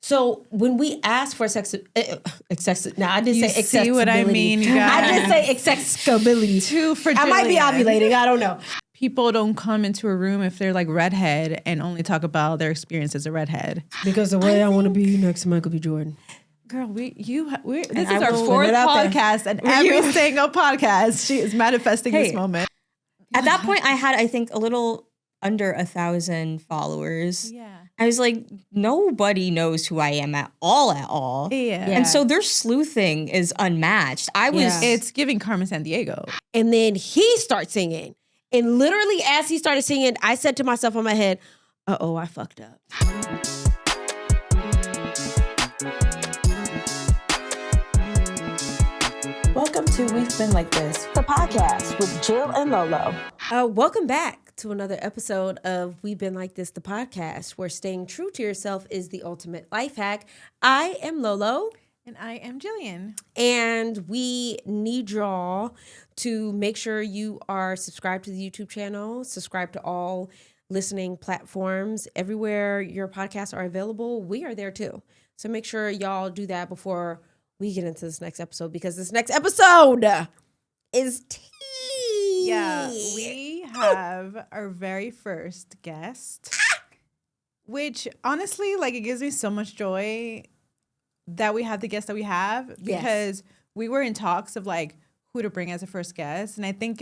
So when we ask for now I did you say accessibility. See what I mean, you guys? I did say accessibility. I might be ovulating. I don't know. People don't come into a room if they're like redhead and only talk about their experience as a redhead. Because the way I want to be next to Michael B. Jordan. Girl, this is our fourth podcast, and every single podcast she is manifesting this moment. At that point, I had, I think, a little under 1,000 followers. Yeah. I was like, nobody knows who I am at all. Yeah. And so their sleuthing is unmatched. It's giving Carmen Sandiego. And then he starts singing. And literally as he started singing, I said to myself in my head, uh-oh, I fucked up. Welcome to We've Been Like This, the podcast with Jill and Lolo. Welcome back to another episode of We've Been Like This, the podcast, where staying true to yourself is the ultimate life hack. I am Lolo. And I am Jillian. And we need y'all to make sure you are subscribed to the YouTube channel, subscribe to all listening platforms. Everywhere your podcasts are available, we are there too. So make sure y'all do that before we get into this next episode, because this next episode is tea. Yeah, we have our very first guest, which honestly, like, it gives me so much joy that we have the guest that we have, because we were in talks of like who to bring as a first guest, and I think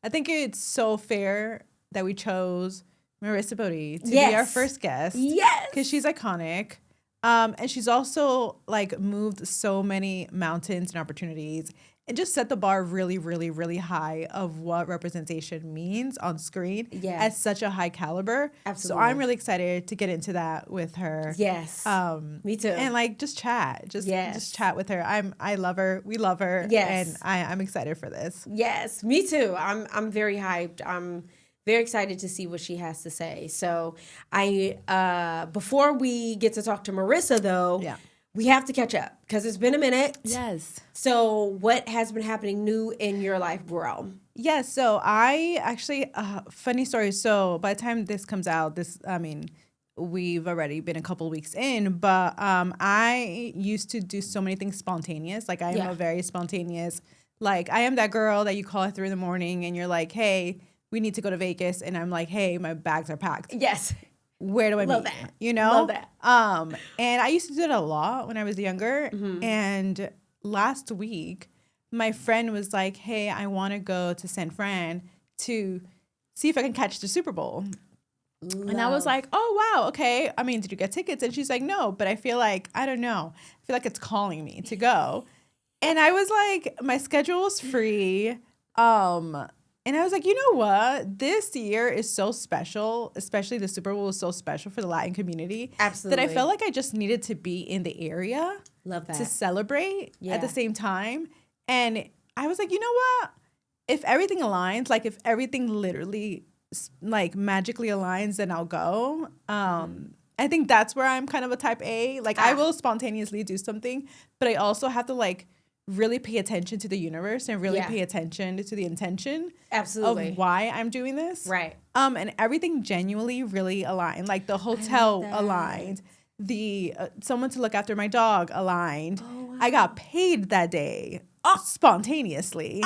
it's so fair that we chose Marissa Bode to be our first guest. Yes, because she's iconic. And she's also like moved so many mountains and opportunities and just set the bar really, really, really high of what representation means on screen at such a high caliber. Absolutely. So I'm really excited to get into that with her. Yes. Me too. And like just chat. Just chat with her. I love her. We love her. Yes. And I'm excited for this. Yes, me too. I'm very hyped. I'm very excited to see what she has to say. So before we get to talk to Marissa though, we have to catch up because it's been a minute. Yes. So what has been happening new in your life, bro? Yeah, so I actually, funny story. So by the time this comes out, we've already been a couple weeks in, but I used to do so many things spontaneous. Like I am a very spontaneous, like I am that girl that you call at 3 a.m. and you're like, hey, we need to go to Vegas. And I'm like, hey, my bags are packed. Yes. Where do I Love meet? that. You know? Love that. And I used to do it a lot when I was younger. Mm-hmm. And last week, my friend was like, hey, I want to go to San Fran to see if I can catch the Super Bowl. And I was like, oh, wow, okay. I mean, did you get tickets? And she's like, no, but I feel like, I don't know. I feel like it's calling me to go. And I was like, my schedule was free. And I was like, you know what? This year is so special, especially the Super Bowl is so special for the Latin community. Absolutely. That I felt like I just needed to be in the area. Love that. To celebrate at the same time. And I was like, you know what? If everything aligns, like if everything literally like magically aligns, then I'll go. I think that's where I'm kind of a type A. Like I will spontaneously do something, but I also have to like really pay attention to the universe and really pay attention to the intention of why I'm doing this. Right. And everything genuinely really aligned. Like the hotel aligned. The someone to look after my dog aligned. Oh, wow. I got paid that day spontaneously.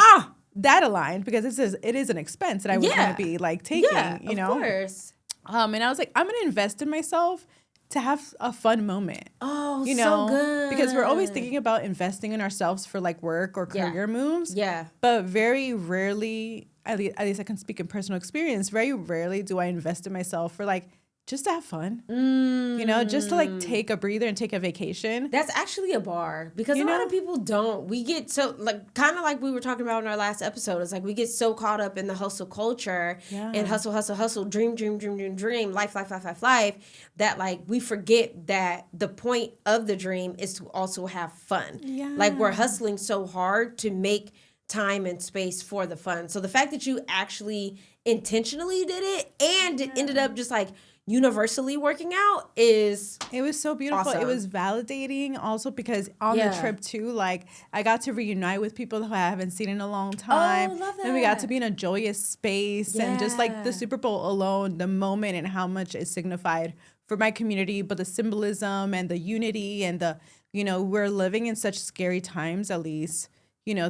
That aligned because it is an expense that I was going to be like taking, you know? Of course. And I was like, I'm going to invest in myself to have a fun moment. Oh, you know? so good. Because we're always thinking about investing in ourselves for like work or career moves. Yeah. But very rarely, at least I can speak in personal experience, very rarely do I invest in myself for like, just to have fun, you know, just to like take a breather and take a vacation. That's actually a bar because a lot of people don't. We get so like kind of like we were talking about in our last episode. It's like we get so caught up in the hustle culture and hustle, dream, life, that like we forget that the point of the dream is to also have fun. Yeah. Like we're hustling so hard to make time and space for the fun. So the fact that you actually intentionally did it and it ended up just like universally working out it was so beautiful. Awesome. It was validating also because on the trip too, like I got to reunite with people who I haven't seen in a long time. Oh, love that. And we got to be in a joyous space and just like the Super Bowl alone, the moment and how much it signified for my community, but the symbolism and the unity and the, we're living in such scary times, at least,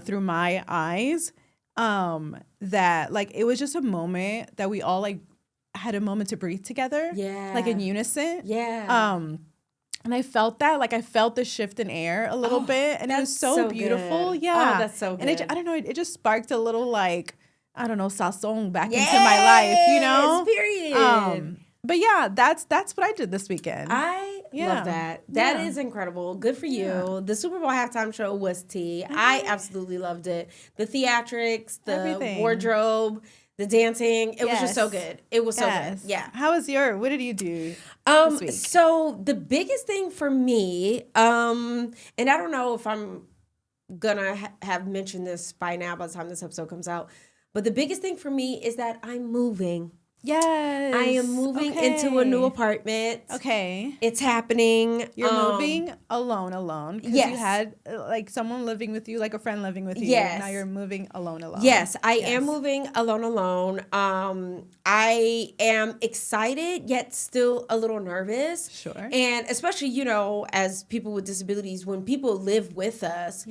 through my eyes, that like, it was just a moment that we all like had a moment to breathe together. Yeah. Like in unison. Yeah. And I felt that, like I felt the shift in air a little bit, and it was so beautiful. Good. Yeah. Oh, that's so good. And I don't know, it just sparked a little like, I don't know, sazon back into my life, Period. But yeah, that's what I did this weekend. I love that. That is incredible. Good for you. Yeah. The Super Bowl halftime show was tea. I absolutely loved it. The theatrics, the wardrobe, the dancing. It was just so good. It was so good. Yeah. How was what did you do this week? So the biggest thing for me, and I don't know if I'm gonna have mentioned this by now by the time this episode comes out, but the biggest thing for me is that I'm moving. Yes. I am moving into a new apartment. Okay. It's happening. You're moving alone. Because you had like someone living with you, like a friend living with you. Yes. Now you're moving alone. Yes, I am moving alone. I am excited, yet still a little nervous. Sure. And especially, as people with disabilities, when people live with us,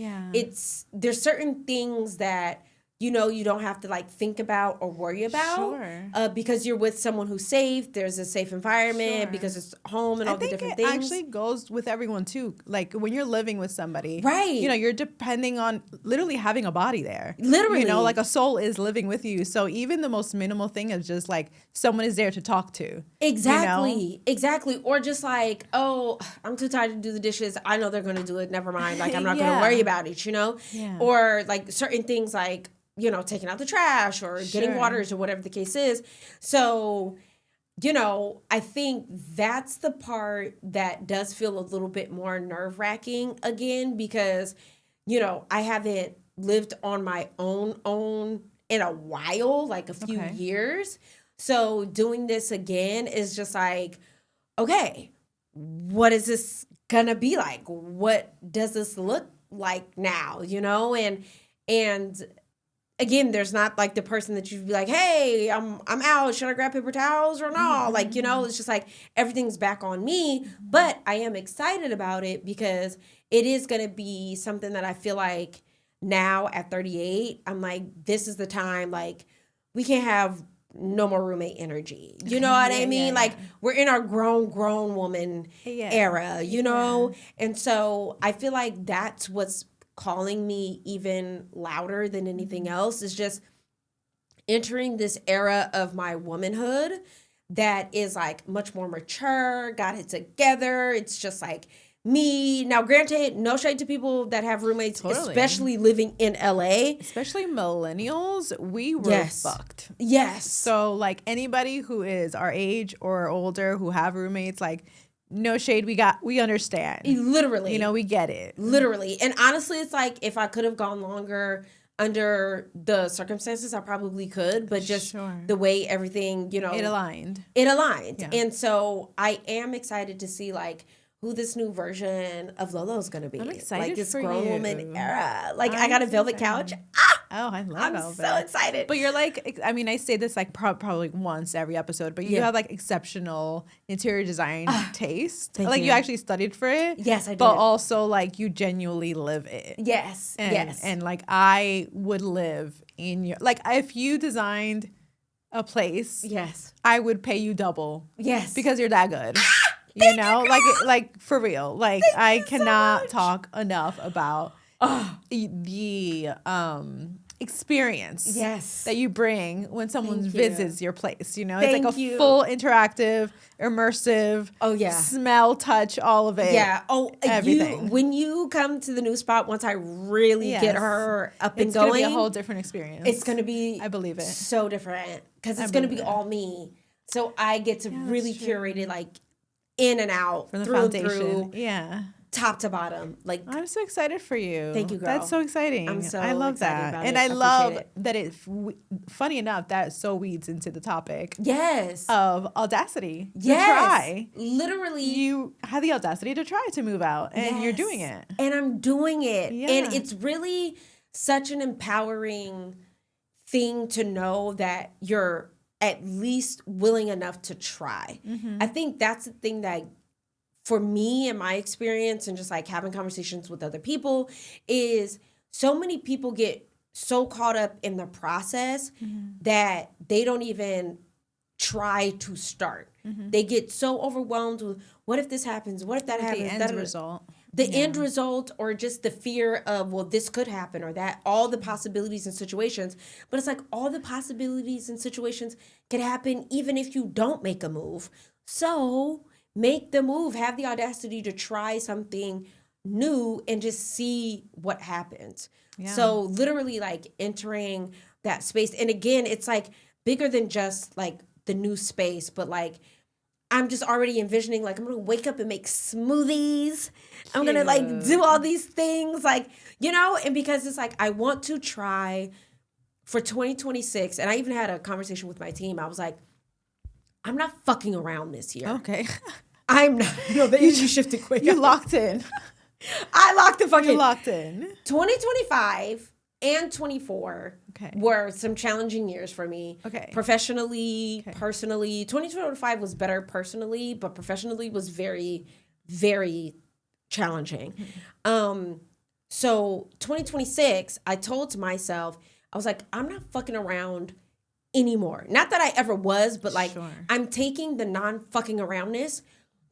there's certain things that you don't have to like think about or worry about because you're with someone who's safe. There's a safe environment because it's home and all the different things. I think it actually goes with everyone too. Like when you're living with somebody, right? You're depending on literally having a body there. Literally, like a soul is living with you. So even the most minimal thing is just like someone is there to talk to. Exactly. Or just like, oh, I'm too tired to do the dishes. I know they're going to do it. Never mind. Like I'm not going to worry about it. Yeah. Or like certain things like, taking out the trash or getting waters or whatever the case is. So, I think that's the part that does feel a little bit more nerve-wracking again because, I haven't lived on my own in a while, like a few years. So doing this again is just like, okay, what is this gonna be like? What does this look like now? And again, there's not like the person that you'd be like, hey, I'm out. Should I grab paper towels or not? Like, it's just like everything's back on me. But I am excited about it because it is going to be something that I feel like now at 38, I'm like, this is the time. Like, we can't have no more roommate energy. You know what I mean? Like, we're in our grown woman era, And so I feel like that's what's calling me even louder than anything else is just entering this era of my womanhood that is like much more mature, got it together. It's just like me. Now, granted, no shade to people that have roommates, especially living in LA. Especially millennials, we were fucked. Yes. So like anybody who is our age or older who have roommates, like no shade, we understand. Literally. We get it. Literally. And honestly, it's like if I could have gone longer under the circumstances, I probably could. But just the way everything, It aligned. Yeah. And so I am excited to see like who this new version of Lolo is going to be. I'm excited like this for grown you. woman era. Like I got a velvet couch. Oh, I love I'm velvet. so excited. But you're like, I mean, I say this like probably once every episode, but you have like exceptional interior design taste. Like you actually studied for it. Yes, I did. But also like you genuinely live it. Yes. And like I would live in your, like if you designed a place. Yes. I would pay you double. Yes. Because you're that good. Like for real. Like I cannot talk enough about the experience that you bring when someone visits your place. It's like a full interactive, immersive, smell, touch, all of it. Yeah. Everything. When you come to the new spot, once I really get her up and going, it's going to be a whole different experience. It's going to be, I believe it, so different because it's going to be all me. So I get to really curate it like in and out, from the through foundation. And through, top to bottom. Like I'm so excited for you. Thank you, girl. That's so exciting. I love that, and I love that it. Funny enough, that so weeds into the topic. Yes. Of audacity. Yes. To try. Literally, you had the audacity to try to move out, and you're doing it. And I'm doing it, yeah. And it's really such an empowering thing to know that you're at least willing enough to try. I think that's the thing that, for me and my experience and just like having conversations with other people, is so many people get so caught up in the process that they don't even try to start. They get so overwhelmed with, what if this happens? What if that happens? The end result. The end result, or just the fear of, well, this could happen, or that, all the possibilities and situations. But it's like, all the possibilities and situations can happen even if you don't make a move. So make the move, have the audacity to try something new and just see what happens. Yeah. So literally like entering that space. And again, it's like bigger than just like the new space, but like, I'm just already envisioning, like, I'm going to wake up and make smoothies. I'm going to like do all these things, like, you know, and because it's like, I want to try for 2026. And I even had a conversation with my team. I was like, I'm not fucking around this year. Okay. I'm not. No, you shifted quick. You locked in. I locked the fucking. You locked in. 2025 and 24 were some challenging years for me. Okay. Professionally, personally. 2025 was better personally, but professionally was very, very challenging. So 2026, I told to myself, I was like, I'm not fucking around anymore. Not that I ever was, but like, I'm taking the non-fucking aroundness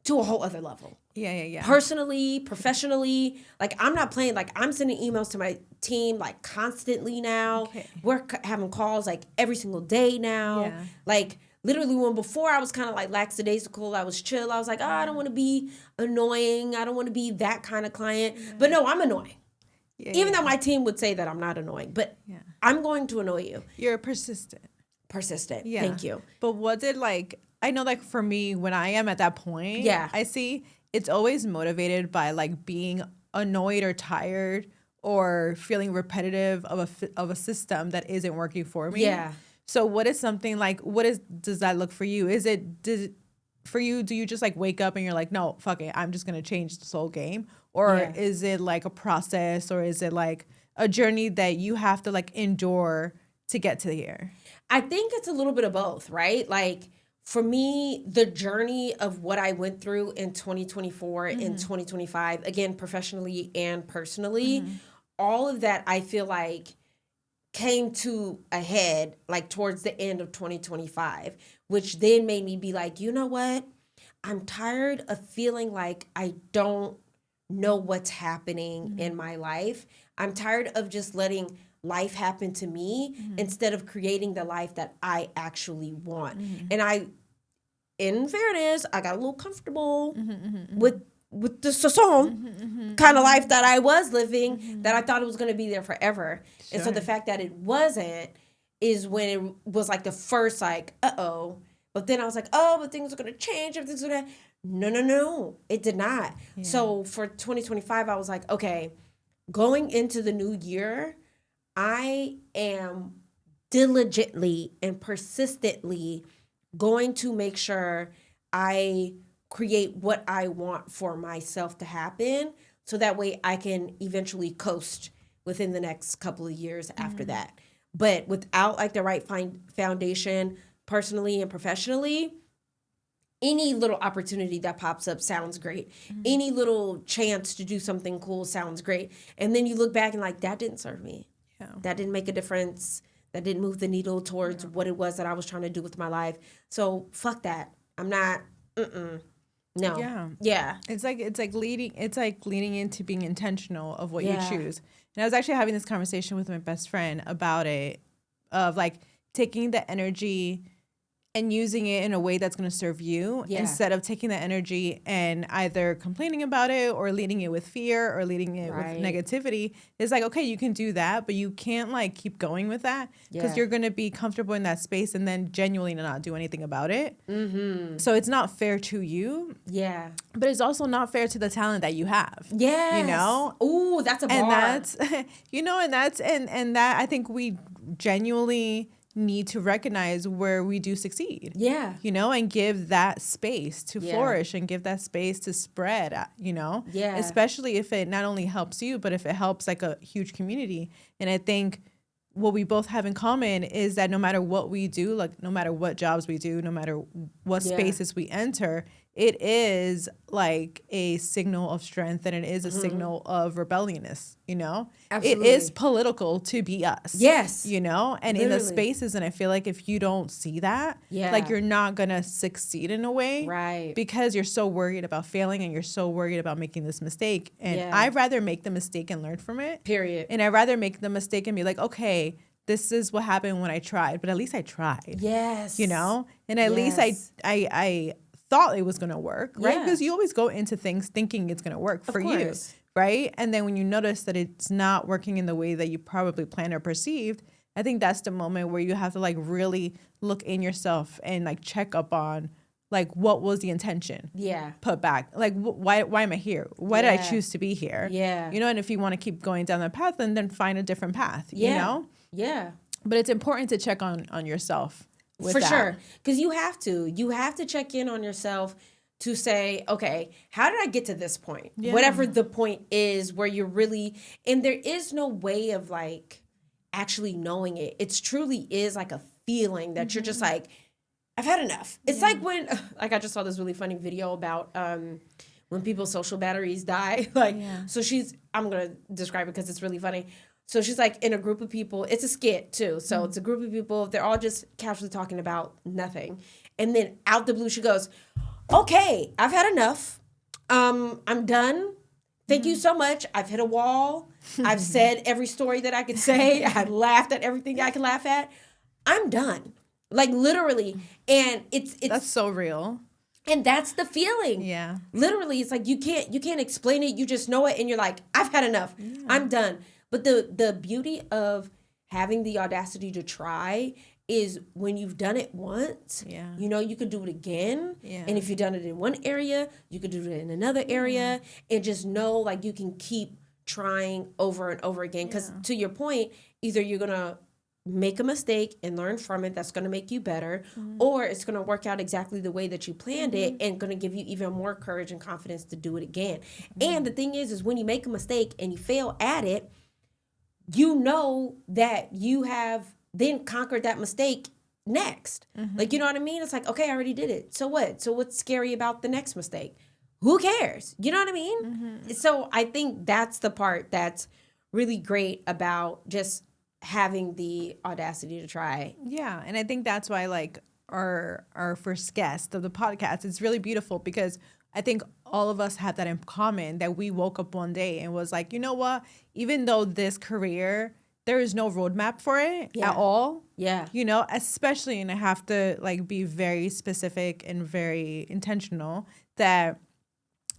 to a whole other level. Yeah. Personally, professionally, like I'm not playing, like I'm sending emails to my team like constantly now. We're having calls like every single day now. Yeah. Like literally when before I was kind of like lackadaisical, I was chill. I was like, oh, I don't want to be annoying. I don't want to be that kind of client. Yeah. But no, I'm annoying. Even though my team would say that I'm not annoying, but I'm going to annoy you. You're persistent. Yeah. Thank you. But was it like, I know like for me, when I am at that point, I see it's always motivated by like being annoyed or tired or feeling repetitive of a system that isn't working for me. Yeah. So what is something like, does that look for you? For you, do you just like wake up and you're like, no, fuck it, I'm just going to change this whole game? Or is it like a process, or is it like a journey that you have to like endure to get to here? I think it's a little bit of both, right? Like for me, the journey of what I went through in 2024 and 2025, again, professionally and personally, all of that I feel like came to a head like towards the end of 2025, which then made me be like, you know what? I'm tired of feeling like I don't know what's happening in my life. I'm tired of just letting life happen to me instead of creating the life that I actually want. And in fairness, I got a little comfortable with the Sasson kind of life that I was living, that I thought it was going to be there forever. Sure. And so the fact that it wasn't is when it was like the first like, uh-oh. But then I was like, oh, but things are going to change. Everything's going to... No, it did not. Yeah. So for 2025, I was like, okay, going into the new year, I am diligently and persistently going to make sure I create what I want for myself to happen, so that way I can eventually coast within the next couple of years after that. But without like the right foundation, personally and professionally, any little opportunity that pops up sounds great. Any little chance to do something cool sounds great. And then you look back and like, that didn't serve me. Yeah. That didn't make a difference. That didn't move the needle towards what it was that I was trying to do with my life. So fuck that. I'm not, no. Yeah. It's like leaning into being intentional of what you choose. And I was actually having this conversation with my best friend about it, of like taking the energy and using it in a way that's going to serve you, instead of taking the energy and either complaining about it or leading it with fear or leading it with negativity. It's like, okay, you can do that, but you can't like keep going with that, because you're going to be comfortable in that space and then genuinely not do anything about it. So it's not fair to you. Yeah. But it's also not fair to the talent that you have. Yeah. You know? Ooh, that's a bar. And that's, and that I think we genuinely need to recognize where we do succeed. Yeah. You know, and give that space to flourish and give that space to spread, you know? Yeah. Especially if it not only helps you, but if it helps like a huge community. And I think what we both have in common is that no matter what we do, like no matter what jobs we do, no matter what spaces we enter, it is like a signal of strength and it is a signal of rebelliousness, you know? Absolutely. It is political to be us. Yes. You know? And in the spaces, and I feel like if you don't see that, like you're not going to succeed in a way. Right. Because you're so worried about failing and you're so worried about making this mistake. And I'd rather make the mistake and learn from it. Period. And I'd rather make the mistake and be like, okay, this is what happened when I tried, but at least I tried. Yes. You know? And at least I thought it was going to work, right? Because you always go into things thinking it's going to work for you, right? And then when you notice that it's not working in the way that you probably planned or perceived, I think that's the moment where you have to like really look in yourself and like check up on like what was the intention put back, like why am I here, why did I choose to be here, you know? And if you want to keep going down that path, then find a different path, you know? But it's important to check on yourself. For sure. Because you have to check in on yourself to say, okay, how did I get to this point? Whatever the point is where you're really, and there is no way of like actually knowing it. It's truly is like a feeling that you're just like, I've had enough. It's like when, like I just saw this really funny video about when people's social batteries die. Like, so I'm going to describe it because it's really funny. So she's like in a group of people. It's a skit too. So it's a group of people. They're all just casually talking about nothing. And then out the blue, she goes, okay, I've had enough. I'm done. Thank you so much. I've hit a wall. I've said every story that I could say. I laughed at everything I could laugh at. I'm done. Like literally. And it's that's so real. And that's the feeling. Yeah. Literally, it's like you can't explain it. You just know it. And you're like, I've had enough. I'm done. But the beauty of having the audacity to try is when you've done it once, you know, you could do it again. And if you've done it in one area, you could do it in another area. And just know, like, you can keep trying over and over again. Because to your point, either you're going to make a mistake and learn from it, that's going to make you better, or it's going to work out exactly the way that you planned it and going to give you even more courage and confidence to do it again. And the thing is when you make a mistake and you fail at it, you know that you have then conquered that mistake next. Like, you know what I mean? It's like, okay, I already did it. So what? So what's scary about the next mistake? Who cares? You know what I mean? So I think that's the part that's really great about just having the audacity to try. Yeah. And I think that's why like our first guest of the podcast is really beautiful, because I think all of us have that in common, that we woke up one day and was like, you know what? Even though this career, there is no roadmap for it at all. Yeah. You know, especially, and I have to like be very specific and very intentional, that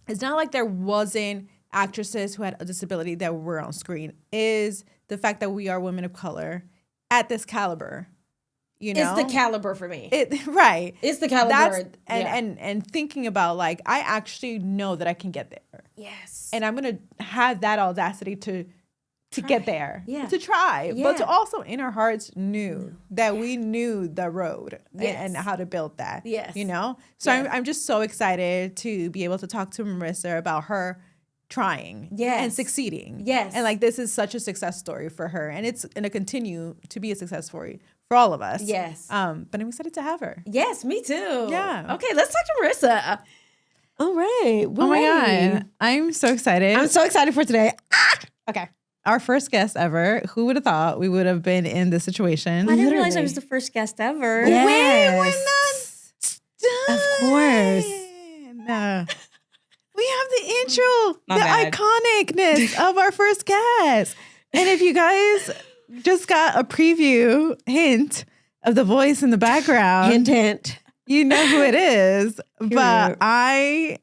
it's not like there wasn't actresses who had a disability that were on screen. Is the fact that we are women of color at this caliber. You know? It's the caliber for me. Right. It's the caliber. And thinking about like, I actually know that I can get there. Yes. And I'm going to have that audacity to get there. Yeah. To try. Yeah. But to also in our hearts knew that we knew the road and how to build that. Yes. You know? So I'm just so excited to be able to talk to Marissa about her trying and succeeding. Yes. And like, this is such a success story for her, and it's going to continue to be a success story for all of us. Yes. But I'm excited to have her. Yes, me too. Yeah. Okay, let's talk to Marissa. All right. Oh my God. I'm so excited. I'm so excited for today. Okay. Our first guest ever. Who would have thought we would have been in this situation? I didn't realize I was the first guest ever. Yes. Wait, we're not done. Of course. No. We have the intro, iconicness of our first guest. And if you guys just got a preview hint of the voice in the background, hint, you know who it is. But I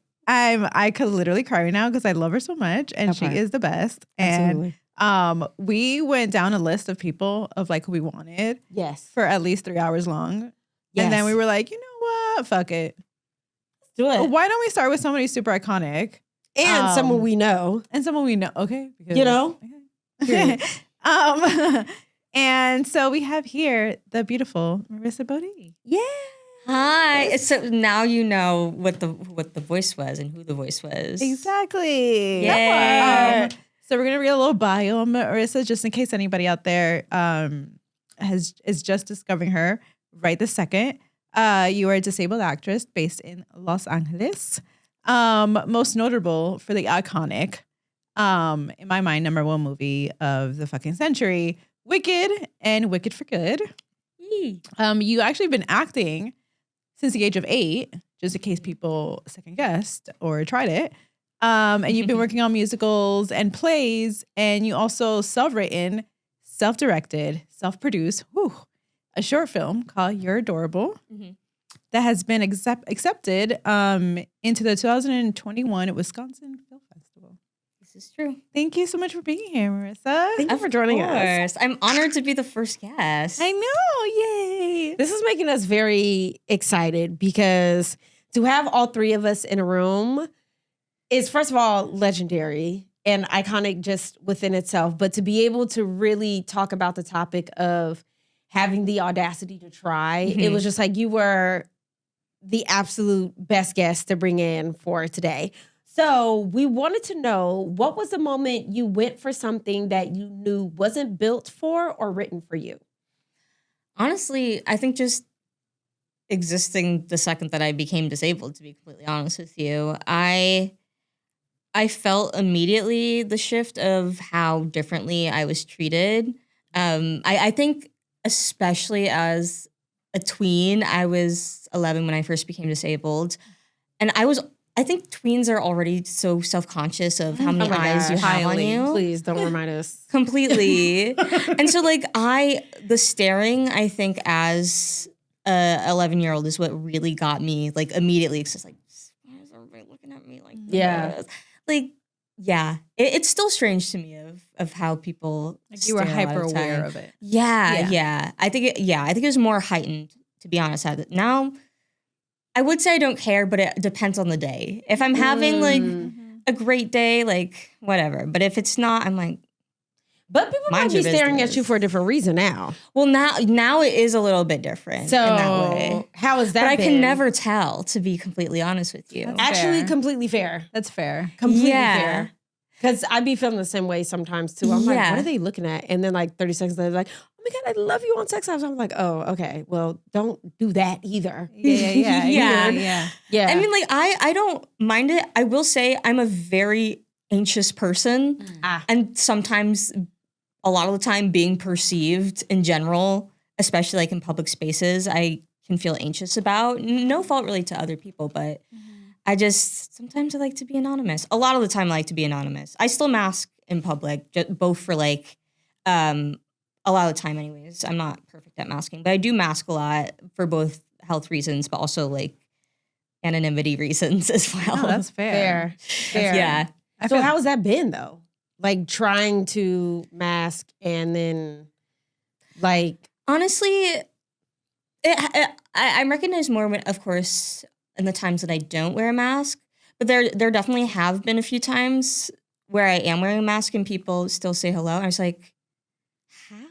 could literally cry right now because I love her so much, and she is the best. Absolutely. And we went down a list of people of like who we wanted. Yes. For at least 3 hours long. Yes. And then we were like, you know what? Fuck it. Do it. Why don't we start with somebody super iconic and someone we know, Okay, because, you know. Okay. And so we have here the beautiful Marissa Bode. Yeah. Hi. So now you know what the voice was and who the voice was. Exactly. Yeah. So we're gonna read a little bio on Marissa, just in case anybody out there is just discovering her right this second. You are a disabled actress based in Los Angeles. Most notable for the iconic, in my mind, #1 movie of the fucking century, Wicked and Wicked for Good. You actually been acting since the age of 8, just in case people second guessed or tried it. And you've been working on musicals and plays, and you also self-written, self-directed, self-produced, a short film called You're Adorable that has been accepted into the 2021 Wisconsin Film Festival. This is true. Thank you so much for being here, Marissa. Thank you for joining us. I'm honored to be the first guest. I know, yay. This is making us very excited because to have all 3 of us in a room is, first of all, legendary and iconic just within itself. But to be able to really talk about the topic of having the audacity to try, it was just like you were the absolute best guest to bring in for today. So we wanted to know, what was the moment you went for something that you knew wasn't built for or written for you? Honestly, I think just existing the second that I became disabled, to be completely honest with you. I felt immediately the shift of how differently I was treated. I think especially as a tween, I was 11 when I first became disabled. And I think tweens are already so self-conscious of how many eyes you have on you. Please don't remind us. Completely. And so like the staring, I think as a 11-year-old is what really got me like immediately. It's just like, why is everybody looking at me like this? Yeah. Like, yeah. It's still strange to me of how people Like you were hyper aware of it. Yeah. I think it was more heightened, to be honest. Now, I would say I don't care, but it depends on the day. If I'm having like a great day, like whatever. But if it's not, I'm like, but people might be staring at you for a different reason now. Well, now it is a little bit different so in that way. How is that? But I can never tell, to be completely honest with you. That's actually fair. Completely fair. That's fair. Completely fair. Because I be feeling the same way sometimes too. I'm like, what are they looking at? And then like 30 seconds later, like, oh my God, I love you on sex apps. I'm like, oh, okay. Well, don't do that either. Yeah. I mean, like, I don't mind it. I will say I'm a very anxious person. And sometimes, a lot of the time, being perceived in general, especially like in public spaces, I can feel anxious about. No fault really to other people, but sometimes I like to be anonymous. A lot of the time I like to be anonymous. I still mask in public, both for like, a lot of the time anyways. I'm not perfect at masking, but I do mask a lot for both health reasons, but also like anonymity reasons as well. Oh, that's fair. Yeah. So how has that been though? Like trying to mask and then like. Honestly, I recognize more when, of course, in the times that I don't wear a mask, but there definitely have been a few times where I am wearing a mask and people still say hello. And I was like,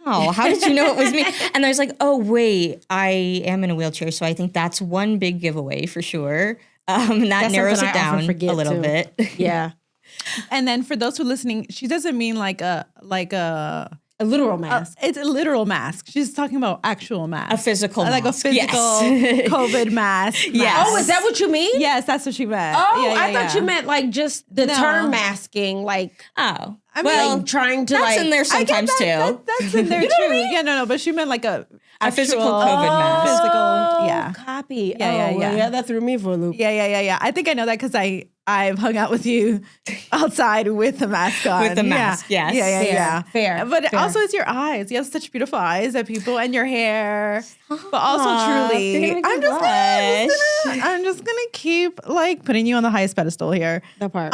how did you know it was me? And I was like, oh wait, I am in a wheelchair. So I think that's one big giveaway for sure. And that narrows it down a little bit. Yeah. And then for those who are listening, she doesn't mean like a literal mask. It's a literal mask. She's talking about actual mask. A physical mask. Like a physical COVID mask. Yes. Oh, is that what you mean? Yes, that's what she meant. Oh, I thought you meant like just the term masking, like I well, like trying to that's like in there sometimes too. That's in there too. Yeah, no, but she meant like a physical COVID mask. Physical, copy. Yeah. That threw me for a loop. Yeah. I think I know that because I've hung out with you outside with the mask on. With the mask, yes. Yeah. Fair. But also it's your eyes. You have such beautiful eyes at people and your hair. But also truly, I'm just gonna keep like putting you on the highest pedestal here. That part.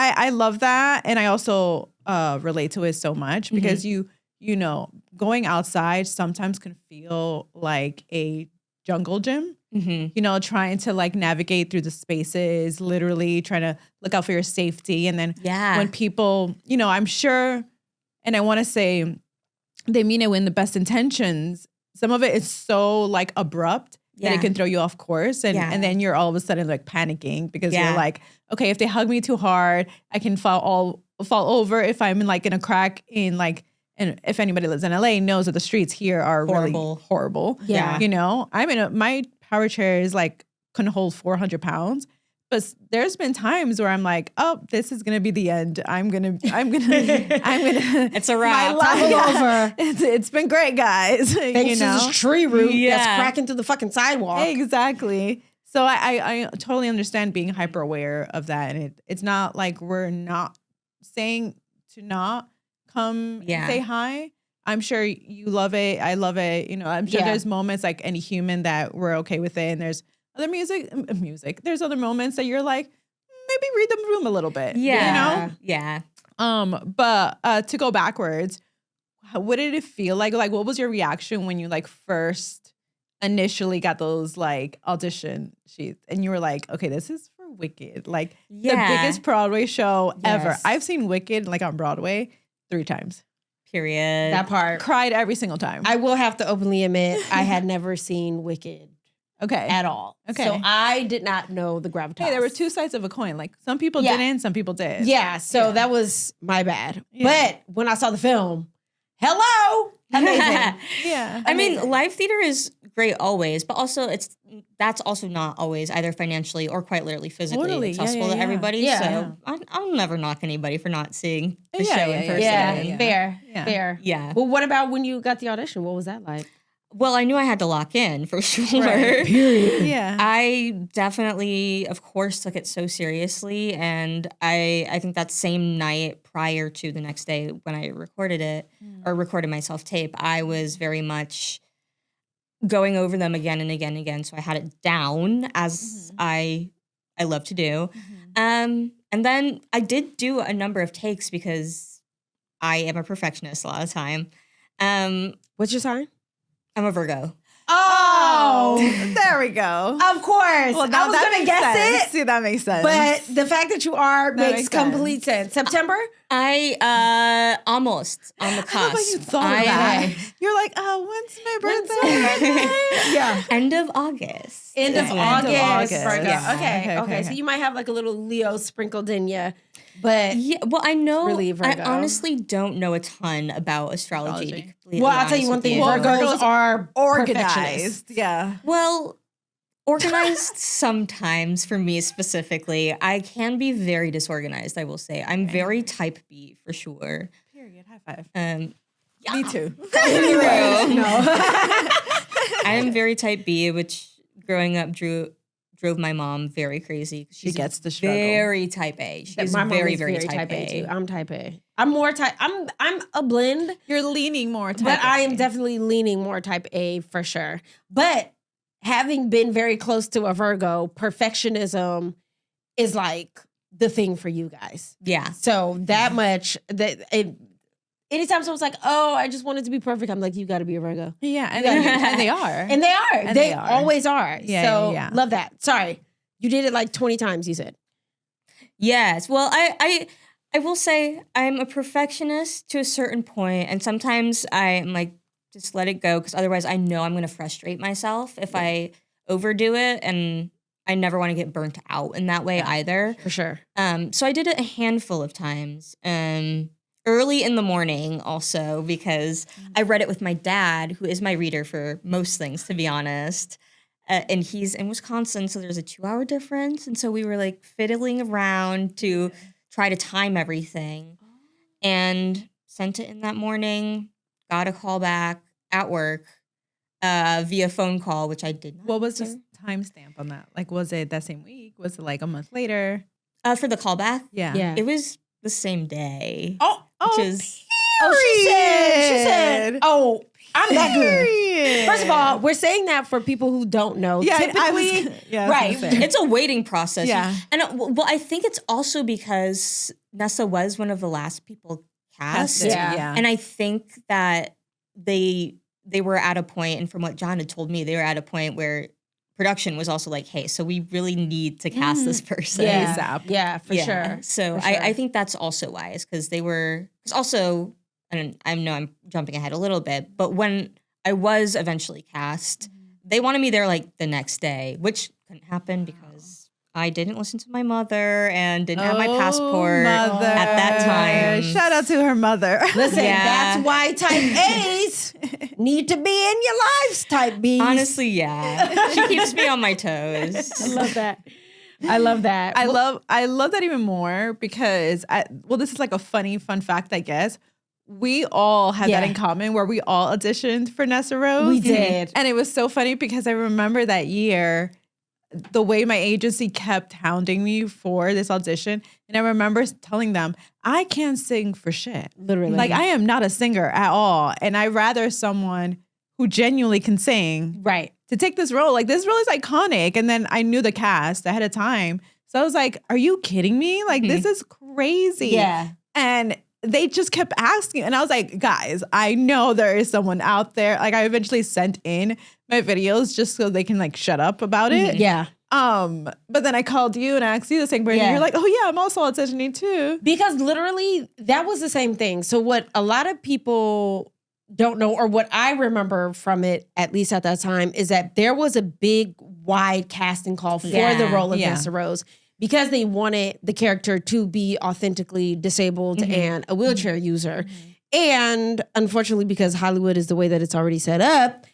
I love that, and I also relate to it so much because you know, going outside sometimes can feel like a jungle gym. You know, trying to like navigate through the spaces, literally trying to look out for your safety, and then when people, you know, I'm sure, and I want to say they mean it with the best intentions. Some of it is so like abrupt that it can throw you off course, and then you're all of a sudden like panicking because you're like, okay, if they hug me too hard, I can fall fall over if I'm in a crack in and if anybody lives in LA knows that the streets here are Horrible. really horrible. Yeah. My power chair is couldn't hold 400 pounds. But there's been times where I'm like, oh, this is gonna be the end. I'm gonna. It's a wrap. over. It's been great, guys. Thanks to this tree root Yeah. that's cracking through the fucking sidewalk. Exactly. So I totally understand being hyper aware of that, and it's not like we're not saying to not come and say hi. I'm sure you love it. I love it. I'm sure there's moments like any human that we're okay with it, and there's other music. There's other moments that you're like, maybe read the room a little bit. Yeah. Yeah. But to go backwards, what did it feel like? Like, what was your reaction when you first initially got those audition sheets and you were like, okay, this is for Wicked, the biggest Broadway show ever. I've seen Wicked on Broadway 3 times. Period. That part. Cried every single time. I will have to openly admit I had never seen Wicked. Okay. At all. Okay. So I did not know the gravitas. Hey, there were 2 sides of a coin. Some people didn't, some people did. Yeah, so that was my bad. Yeah. But when I saw the film, hello! Amazing. Yeah. I mean, live theater is great always, but also that's also not always either financially or quite literally physically accessible to everybody. Yeah. So I'll never knock anybody for not seeing the show in person. Yeah, fair. Yeah. Well, what about when you got the audition? What was that like? Well, I knew I had to lock in for sure. Right. Period. Yeah. I definitely, of course, took it so seriously. And I think that same night prior to the next day when I recorded it or recorded my self-tape, I was very much going over them again and again and again. So I had it down as I love to do. And then I did do a number of takes because I am a perfectionist a lot of time. What's your sign? I'm a Virgo. Oh, there we go. Of course. Well, now I was going to guess it. See, that makes sense. But the fact that you are makes makes complete sense. September? I almost on the cusp. You thought of that. You're like, when's my birthday? Yeah. End of August. End of August. Virgo. Yeah. Okay. So you might have a little Leo sprinkled in you. But yeah, well, I know. Really I honestly don't know a ton about astrology. To be completely I'll tell you one thing. Virgos are organized. Yeah. Well, organized sometimes for me specifically. I can be very disorganized, I will say. I'm very type B for sure. Period. High five. Yeah. Me too. No. I am very type B, which growing up drove my mom very crazy. She gets the struggle. Very type A. She's very, very type A. too. I'm type A. I'm more type. I'm a blend. You're leaning more type But A. I am definitely leaning more type A for sure. But having been very close to a Virgo, perfectionism is the thing for you guys. Yeah. So that much that anytime someone's like, oh, I just want it to be perfect, I'm like, you got to be a Virgo. Yeah, and they are. And they are. And they are. always are. Yeah, so yeah. love that. Sorry. You did it 20 times, you said. Yes. Well, I will say I'm a perfectionist to a certain point, and sometimes I'm just let it go because otherwise I know I'm going to frustrate myself if I overdo it, and I never want to get burnt out in that way either. For sure. So I did it a handful of times. Early in the morning also because I read it with my dad, who is my reader for most things, to be honest. And he's in Wisconsin, so there's a 2-hour difference. And so we were fiddling around to try to time everything and sent it in that morning, got a call back at work via phone call, which I did not. What was the timestamp on that? Was it that same week? Was it a month later? For the callback? Yeah. It was the same day. She said, oh, I'm that good. First of all, we're saying that for people who don't know. Yeah, typically, right. It's a waiting process. Yeah. And I think it's also because Nessa was one of the last people cast. Yeah. And I think that they were at a point, and from what John had told me, they were at a point where production was also hey, so we really need to cast this person. Yeah, yeah, for sure. So For sure. I think that's also why, is because they were, because also, and I know I'm jumping ahead a little bit, but when I was eventually cast, they wanted me there the next day, which couldn't happen because I didn't listen to my mother and didn't have my passport at that time. Shout out to her mother. Listen, that's why type A's need to be in your lives, type B's. Honestly, yeah. She keeps me on my toes. I love that. I love that. I love that even more because this is like a fun fact, I guess. We all had that in common where we all auditioned for Nessarose. We did. And it was so funny because I remember that year, the way my agency kept hounding me for this audition. And I remember telling them, I can't sing for shit. Literally. Like, I am not a singer at all. And I'd rather someone who genuinely can sing. Right. To take this role. Like, this role is iconic. And then I knew the cast ahead of time. So I was like, are you kidding me? Like, this is crazy. Yeah. And they just kept asking. And I was like, guys, I know there is someone out there. Like, I eventually sent in my videos just so they can like shut up about it. Yeah. But then I called you and I asked you the same question. You're like, oh yeah, I'm also auditioning too. Because literally that was the same thing. So what a lot of people don't know, or what I remember from it, at least at that time, is that there was a big, wide casting call for the role of Nessarose because they wanted the character to be authentically disabled and a wheelchair user. And unfortunately, because Hollywood is the way that it's already set up,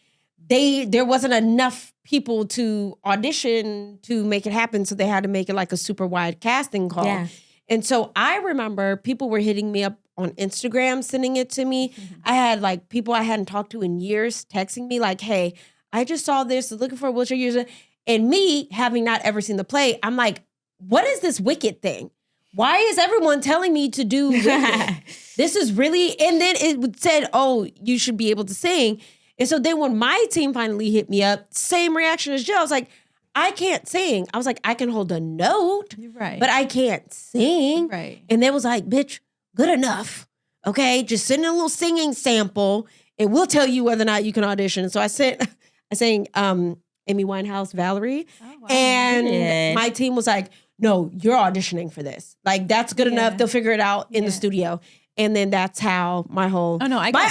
there wasn't enough people to audition to make it happen. So they had to make it like a super wide casting call. Yeah. And so I remember people were hitting me up on Instagram, sending it to me. I had like people I hadn't talked to in years texting me like, hey, I just saw this, looking for a wheelchair user. And me, having not ever seen the play, I'm like, what is this Wicked thing? Why is everyone telling me to do Wicked? This is really, and then it said, oh, you should be able to sing. And so then when my team finally hit me up, same reaction as Jill. I was like, I can't sing. I was like, I can hold a note, but I can't sing. Right. And they was like, bitch, good enough. Okay, just send in a little singing sample and we'll tell you whether or not you can audition. So I sang Amy Winehouse, Valerie. Oh, wow. And my team was like, no, you're auditioning for this. Like, that's good enough. They'll figure it out in the studio. And then that's how my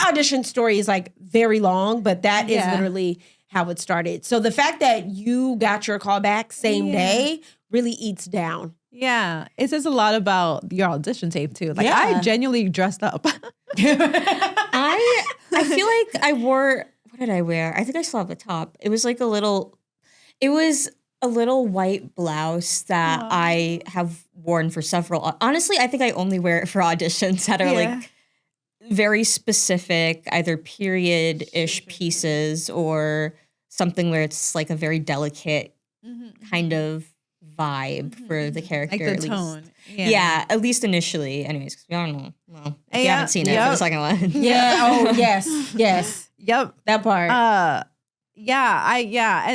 audition story is like very long, but that is literally how it started. So the fact that you got your call back same day really eats down. Yeah. It says a lot about your audition tape too. Like I genuinely dressed up. I feel like I wore, what did I wear? I think I still have a top. It was like a little white blouse that I have worn for several. Honestly, I think I only wear it for auditions that are like very specific, either period-ish pieces or something where it's like a very delicate kind of vibe for the character. Like the tone. Yeah, at least initially. Anyways, because we don't know. Well, if you haven't seen it for the second one. Yeah. Oh, yes. Yep. That part. And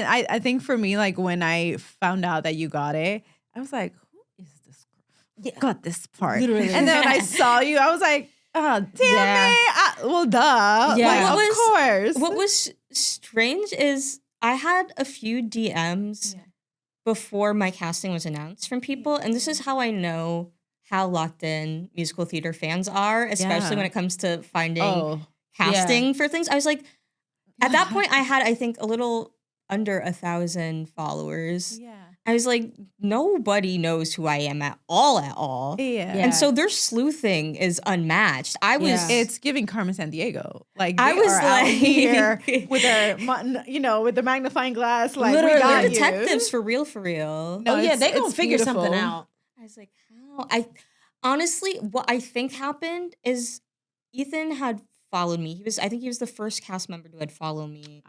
I think for me, like when I found out that you got it, I was like, who is this girl? Who got this part? Literally. And then when I saw you, I was like, oh, damn it. Well, duh. Yeah. Like, of course. What was strange is I had a few DMs before my casting was announced from people. And this is how I know how locked in musical theater fans are, especially when it comes to finding casting for things. I was like, at that point, I had, I think, a little under 1,000 followers. Yeah. I was like, nobody knows who I am at all. Yeah. And so their sleuthing is unmatched. It's giving Carmen Sandiego. Like, I was out here with their, with the magnifying glass. Like, literally, we got detectives you. for real. No, they gonna figure something out. I was like, how? Honestly, what I think happened is Ethan had followed me. I think he was the first cast member who had followed me.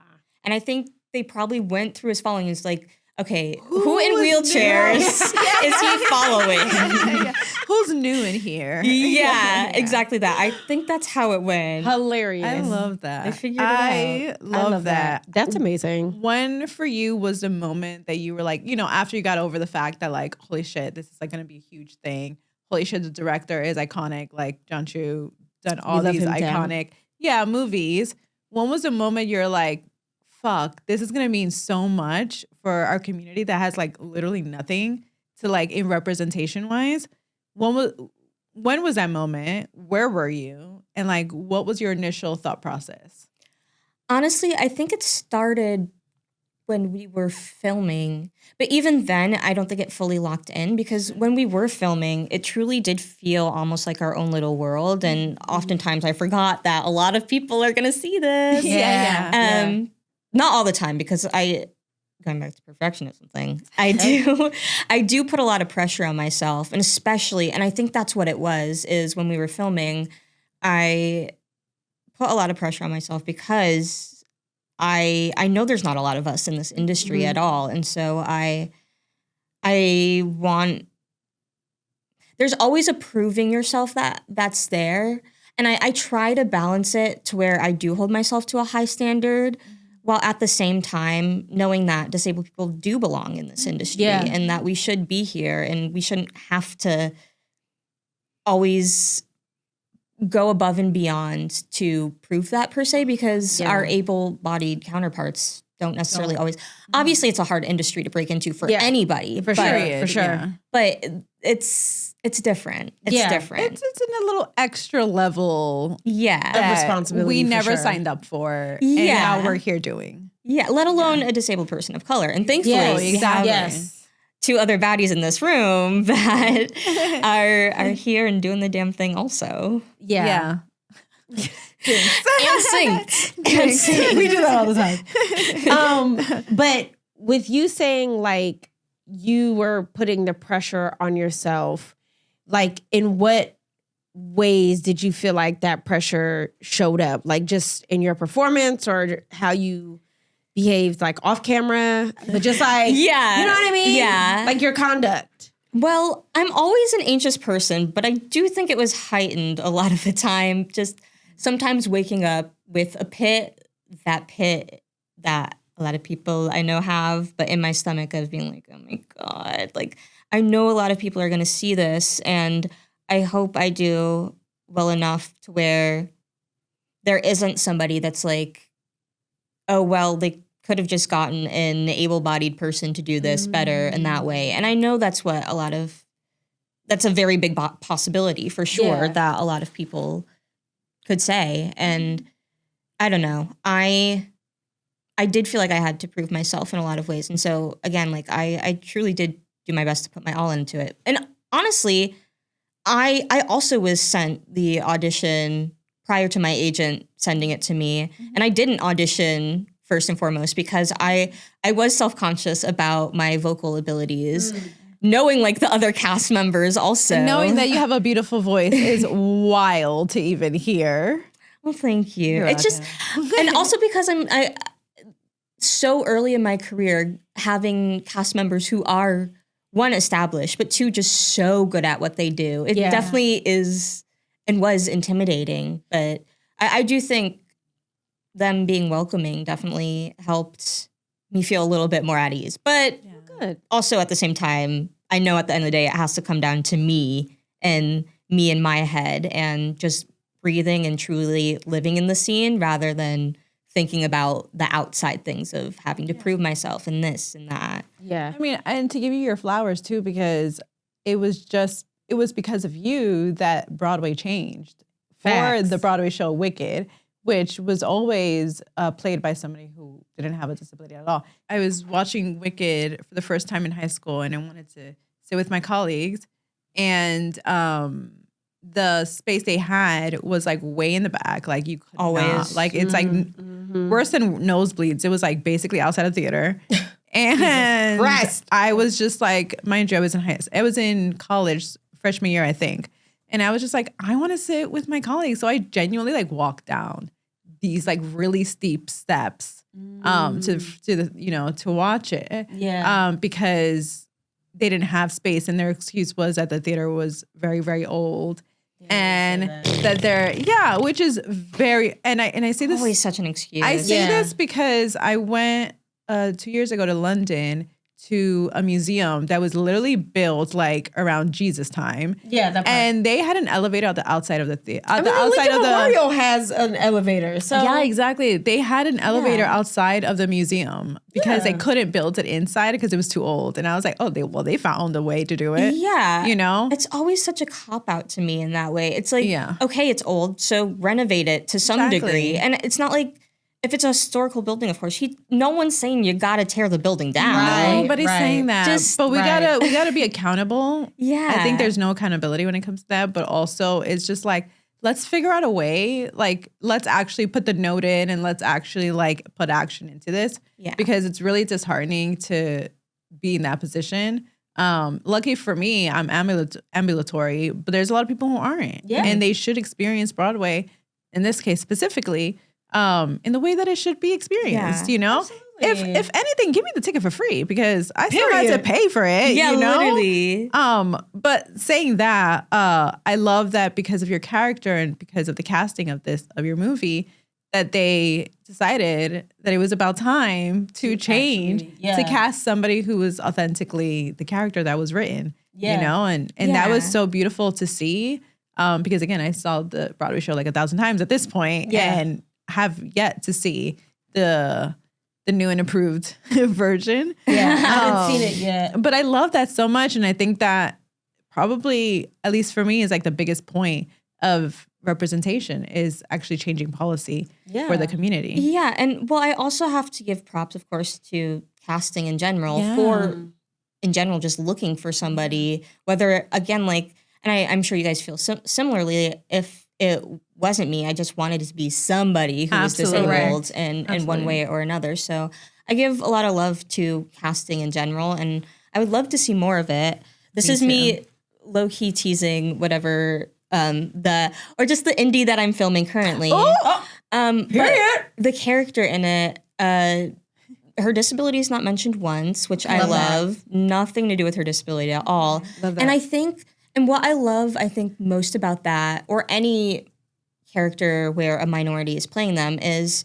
And I think they probably went through his following. It's like, okay, who in wheelchairs is he following? Who's new in here? Yeah, exactly that. I think that's how it went. Hilarious. I love that. They figured it out. I love that. That's amazing. When for you was the moment that you were like, after you got over the fact that like, holy shit, this is like going to be a huge thing. Holy shit, the director is iconic. Like, John Chu done all these iconic movies. When was the moment you're like, fuck, this is gonna mean so much for our community that has like literally nothing to like in representation wise? When was that moment? Where were you? And like, what was your initial thought process? Honestly, I think it started when we were filming. But even then, I don't think it fully locked in, because when we were filming, it truly did feel almost like our own little world. And oftentimes I forgot that a lot of people are going to see this. Not all the time, because going back to perfectionism thing, I do put a lot of pressure on myself. And especially, and I think that's what it was, is when we were filming, I put a lot of pressure on myself because I know there's not a lot of us in this industry at all. And so I want, there's always a proving yourself that's there. And I try to balance it to where I do hold myself to a high standard, while at the same time knowing that disabled people do belong in this industry and that we should be here and we shouldn't have to always go above and beyond to prove that, per se, because our able-bodied counterparts don't necessarily always. Obviously, it's a hard industry to break into for anybody. For sure. Yeah. But it's different. It's different. It's in a little extra level of responsibility we never signed up for, and now we're here doing. Yeah, let alone a disabled person of color. And thankfully, we have two other baddies in this room that are here and doing the damn thing also. Yeah. And synced. We do that all the time. But with you saying, like, you were putting the pressure on yourself, like, in what ways did you feel like that pressure showed up? Like, just in your performance, or how you behaved, like, off camera, but just like, you know what I mean? Yeah. Like your conduct. Well, I'm always an anxious person, but I do think it was heightened a lot of the time. Just sometimes waking up with a pit that a lot of people I know have, but in my stomach of being like, oh my God, like, I know a lot of people are going to see this, and I hope I do well enough to where there isn't somebody that's like, oh, well, they could have just gotten an able-bodied person to do this better in that way. And I know that's a very big possibility for sure that a lot of people could say. And I don't know. I did feel like I had to prove myself in a lot of ways. And so again, like, I truly did do my best to put my all into it. And honestly, I also was sent the audition prior to my agent sending it to me. And I didn't audition first and foremost because I was self-conscious about my vocal abilities, knowing like the other cast members also. And knowing that you have a beautiful voice is wild to even hear. Well, thank you. It's just, and also because I so early in my career, having cast members who are, one, established, but two, just so good at what they do. It definitely is and was intimidating. But I do think them being welcoming definitely helped me feel a little bit more at ease. But also at the same time, I know at the end of the day, it has to come down to me in my head and just breathing and truly living in the scene rather than thinking about the outside things of having to prove myself and this and that. Yeah. I mean, and to give you your flowers too, because it was because of you that Broadway changed. For the Broadway show Wicked, which was always played by somebody who didn't have a disability at all. I was watching Wicked for the first time in high school, and I wanted to sit with my colleagues, and the space they had was like way in the back. Like you could not, like it's like worse than nosebleeds. It was like basically outside of theater. And I was just like, mind you, I was in college freshman year, I think. And I was just like, I want to sit with my colleagues. So I genuinely like walked down these like really steep steps to watch it. Yeah. Because they didn't have space, and their excuse was that the theater was very, very old. And that they're which is very, and I say this, always such an excuse. I say this because I went 2 years ago to London to a museum that was literally built like around Jesus time. Yeah, and they had an elevator at the outside of the theater. The outside of the Memorial has an elevator. So yeah, exactly. They had an elevator outside of the museum because they couldn't build it inside because it was too old. And I was like, oh, they found a way to do it. Yeah, you know, it's always such a cop out to me in that way. It's like, okay, it's old, so renovate it to some degree, and it's not like if it's a historical building, of course, no one's saying you got to tear the building down. Right. Nobody's saying that. But we gotta be accountable. Yeah. I think there's no accountability when it comes to that. But also, it's just like, let's figure out a way. Like, let's actually put the note in and let's actually like put action into this. Yeah. Because it's really disheartening to be in that position. Lucky for me, I'm ambulatory, but there's a lot of people who aren't. Yeah. And they should experience Broadway, in this case specifically, in the way that it should be experienced, you know? Absolutely. If anything, give me the ticket for free because I still had to pay for it. Yeah, you know? literally. But saying that, I love that because of your character and because of the casting of your movie, that they decided that it was about time to change, to cast somebody who was authentically the character that was written. You know, and that was so beautiful to see. Because again, I saw the Broadway show like 1,000 times at this point, and have yet to see the new and improved version. Yeah, I haven't seen it yet. But I love that so much, and I think that probably, at least for me, is like the biggest point of representation is actually changing policy for the community. Yeah, and well, I also have to give props, of course, to casting in general for, in general, just looking for somebody, whether, again, like, and I'm sure you guys feel similarly, if it wasn't me, I just wanted it to be somebody who was disabled in one way or another. So I give a lot of love to casting in general, and I would love to see more of it. This is me low-key teasing whatever or just the indie that I'm filming currently. But the character in it, her disability is not mentioned once, which I love. Nothing to do with her disability at all. Love that. And I think, and what I love, I think, most about that, or any character where a minority is playing them, is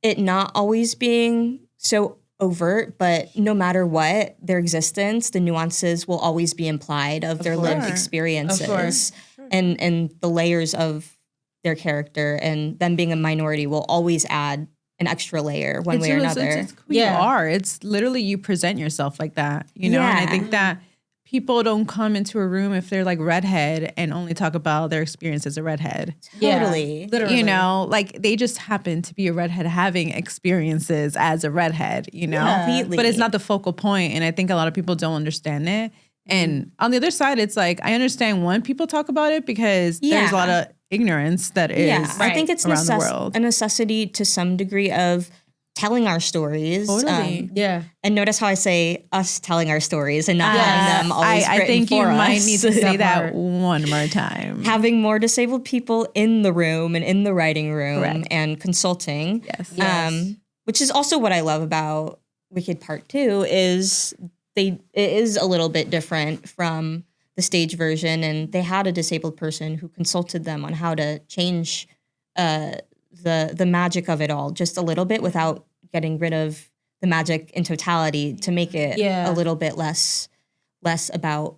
it not always being so overt, but no matter what, their existence, the nuances will always be implied of their lived experiences. And the layers of their character, and them being a minority will always add an extra layer one way or another. It's who you are. It's literally you present yourself like that, you know? And I think that people don't come into a room if they're like redhead and only talk about their experience as a redhead. Totally. Literally. You know, like they just happen to be a redhead having experiences as a redhead, you know? Completely. But it's not the focal point, and I think a lot of people don't understand it. And on the other side, it's like, I understand when people talk about it because there's a lot of ignorance that is I think it's around the world. a necessity to some degree of telling our stories. Totally. And notice how I say us telling our stories and not having them always I written think for you us. might need to say that one more time. Having more disabled people in the room and in the writing room and consulting. Yes. Which is also what I love about Wicked Part 2 is it is a little bit different from the stage version, and they had a disabled person who consulted them on how to change the magic of it all just a little bit without getting rid of the magic in totality, to make it a little bit less about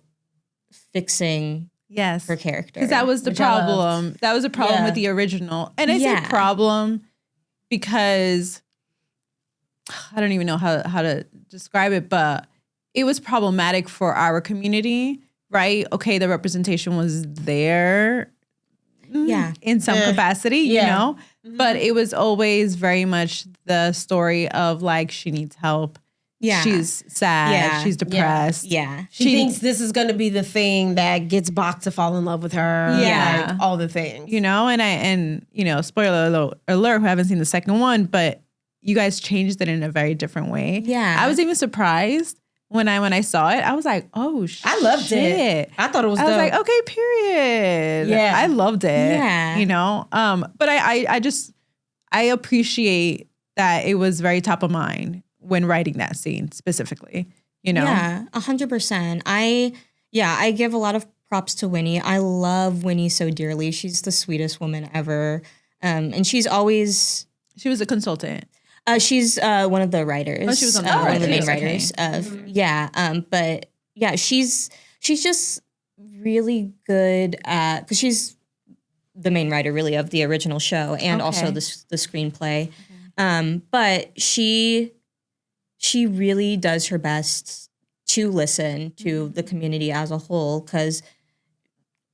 fixing her character. Because that was the problem. That was a problem with the original. And I say problem because I don't even know how to describe it, but it was problematic for our community, right? Okay, the representation was there in some capacity, you know? But it was always very much the story of like, she needs help. Yeah. She's sad. She's depressed. Yeah. She thinks this is going to be the thing that gets Bach to fall in love with her. Yeah. Like, all the things. You know, and you know, spoiler alert, who haven't seen the second one, but you guys changed it in a very different way. Yeah. I was even surprised when I saw it. I was like, oh shit. I loved it. I thought it was dope. I was like, okay, period. Yeah. I loved it. Yeah. You know? But I appreciate that it was very top of mind when writing that scene specifically. You know? Yeah, 100%. I give a lot of props to Winnie. I love Winnie so dearly. She's the sweetest woman ever. And she was a consultant. She's one of the writers. Oh, she was on the one of the main writers, writers. But yeah, she's just really good at, because she's the main writer really of the original show and also the screenplay. But she really does her best to listen to the community as a whole, because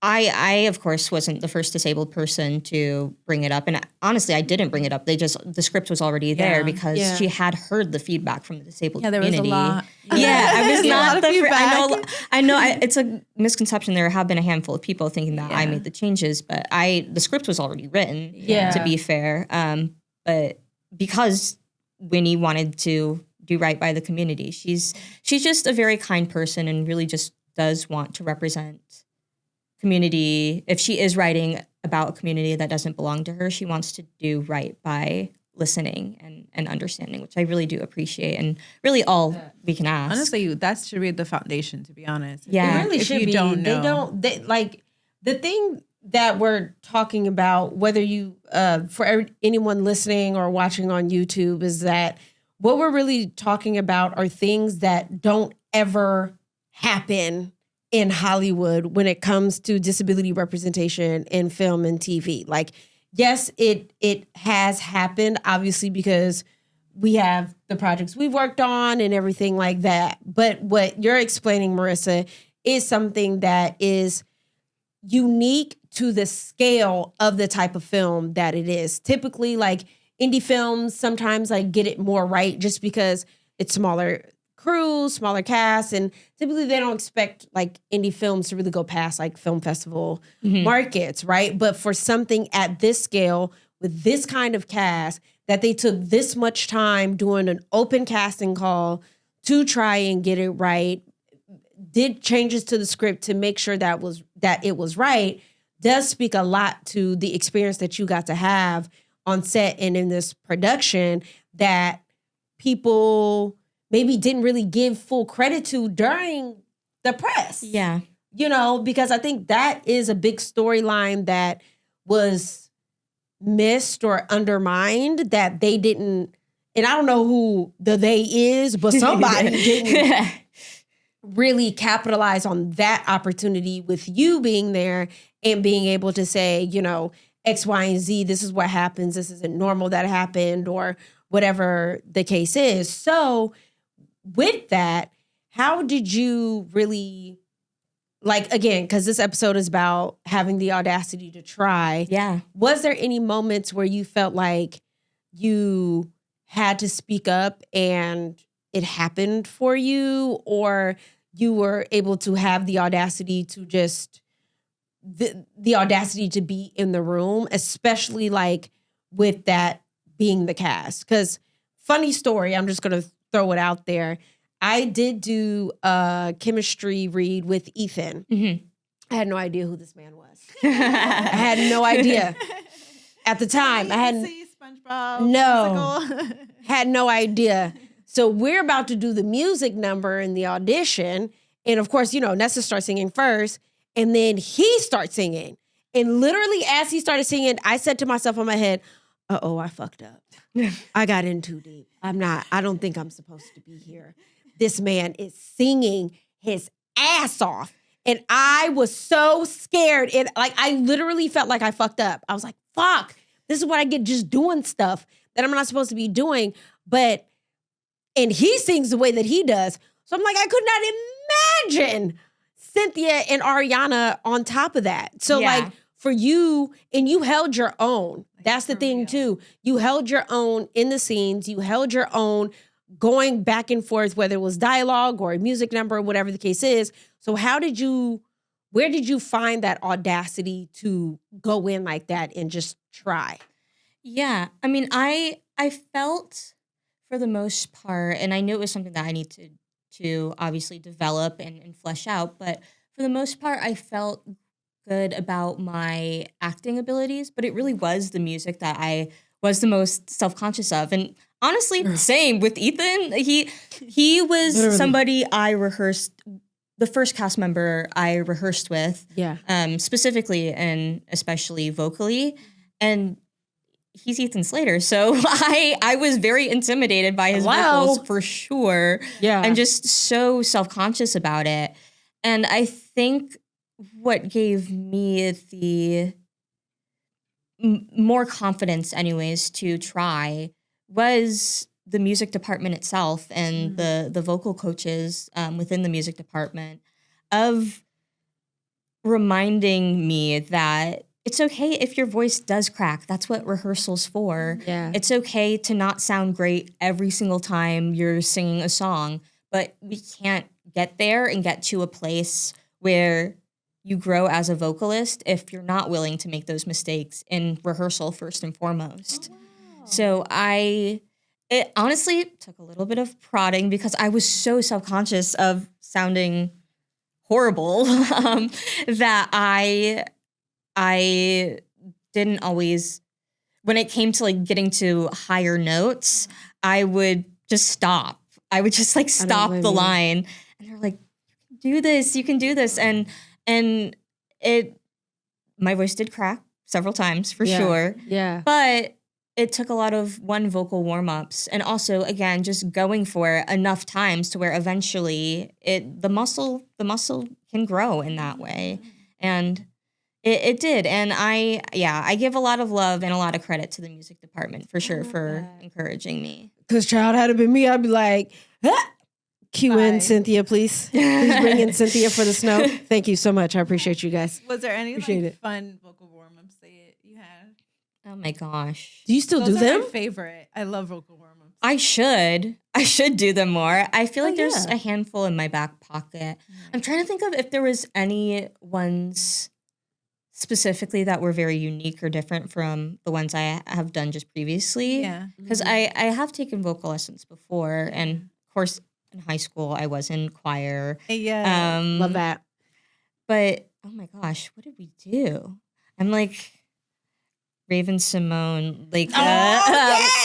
I of course wasn't the first disabled person to bring it up, and honestly, I didn't bring it up. The script was already there because she had heard the feedback from the disabled community. There was a lot. Yeah, I was not the feedback. I know. It's a misconception. There have been a handful of people thinking that I made the changes, but the script was already written. To be fair, but because Winnie wanted to do right by the community, she's just a very kind person and really just does want to represent community. If she is writing about a community that doesn't belong to her, she wants to do right by listening and understanding, which I really do appreciate, and really all we can ask. Honestly, that should be the foundation, to be honest. It really should be. Don't know. They like the thing that we're talking about, whether you, for anyone listening or watching on YouTube, is that what we're really talking about are things that don't ever happen in Hollywood when it comes to disability representation in film and TV. Like, yes, it has happened, obviously, because we have the projects we've worked on and everything like that. But what you're explaining, Marissa, is something that is unique to the scale of the type of film that it is. Typically, like, indie films sometimes like get it more right just because it's smaller crews, smaller casts, and typically they don't expect like indie films to really go past like film festival markets, right? But for something at this scale with this kind of cast, that they took this much time doing an open casting call to try and get it right, did changes to the script to make sure that it was right, does speak a lot to the experience that you got to have on set and in this production that people maybe didn't really give full credit to during the press. Yeah. You know, because I think that is a big storyline that was missed or undermined, that they didn't, and I don't know who the they is, but somebody didn't really capitalize on that opportunity with you being there and being able to say, you know, X, Y, and Z, this is what happens. This isn't normal that happened, or whatever the case is. So with that, how did you really, like, again, because this episode is about having the audacity to try. Yeah. Was there any moments where you felt like you had to speak up and it happened for you, or you were able to have the audacity to just, the audacity to be in the room, especially like with that being the cast? Because funny story, I'm just going to throw it out there. I did do a chemistry read with Ethan. I had no idea who this man was. I had no idea at the time. I hadn't. SpongeBob. No, had no idea. So we're about to do the music number in the audition, and of course, you know, Nessa starts singing first, and then he starts singing. And literally, as he started singing, I said to myself in my head, "Uh-oh, I fucked up. I got in too deep. I don't think I'm supposed to be here. This man is singing his ass off." And I was so scared. And like, I literally felt like I fucked up. I was like, fuck, this is what I get just doing stuff that I'm not supposed to be doing. And he sings the way that he does. So I'm like, I could not imagine Cynthia and Ariana on top of that. So like, for you, and you held your own. That's the thing too. You held your own in the scenes. You held your own going back and forth, whether it was dialogue or a music number or whatever the case is. So where did you find that audacity to go in like that and just try? Yeah. I mean, I felt for the most part, and I knew it was something that I need to obviously develop and flesh out, but for the most part, I felt good about my acting abilities, but it really was the music that I was the most self-conscious of. And honestly, same with Ethan. He was literally somebody I rehearsed, the first cast member I rehearsed with, specifically and especially vocally. And he's Ethan Slater. So I was very intimidated by his vocals for sure. Yeah. And just so self-conscious about it. And I think what gave me the more confidence anyways to try was the music department itself and the vocal coaches within the music department, of reminding me that it's okay if your voice does crack. That's what rehearsal's for. Yeah. It's okay to not sound great every single time you're singing a song, but we can't get there and get to a place where you grow as a vocalist if you're not willing to make those mistakes in rehearsal first and foremost. Oh, wow. So it honestly took a little bit of prodding because I was so self-conscious of sounding horrible that I didn't always, when it came to like getting to higher notes, I would just stop. I would just like stop the line, and they're like, you can do this. And my voice did crack several times for sure. Yeah. But it took a lot of vocal warm-ups, and also again just going for it enough times to where eventually the muscle can grow in that way. And it did. And I give a lot of love and a lot of credit to the music department for sure for encouraging me. Because child, had it been me, I'd be like, cue in Cynthia, please. Please bring in Cynthia for the snow. Thank you so much. I appreciate you guys. Was there any fun vocal warm-ups that you had? Oh my gosh. Do you still do them? Those are my favorite. I love vocal warm-ups. I should do them more. I feel like there's a handful in my back pocket. I'm trying to think of if there was any ones specifically that were very unique or different from the ones I have done just previously. Yeah. Because I have taken vocal lessons before, and of course in high school I was in choir. Yeah. Love that. But oh my gosh, what did we do? I'm like Raven Simone, like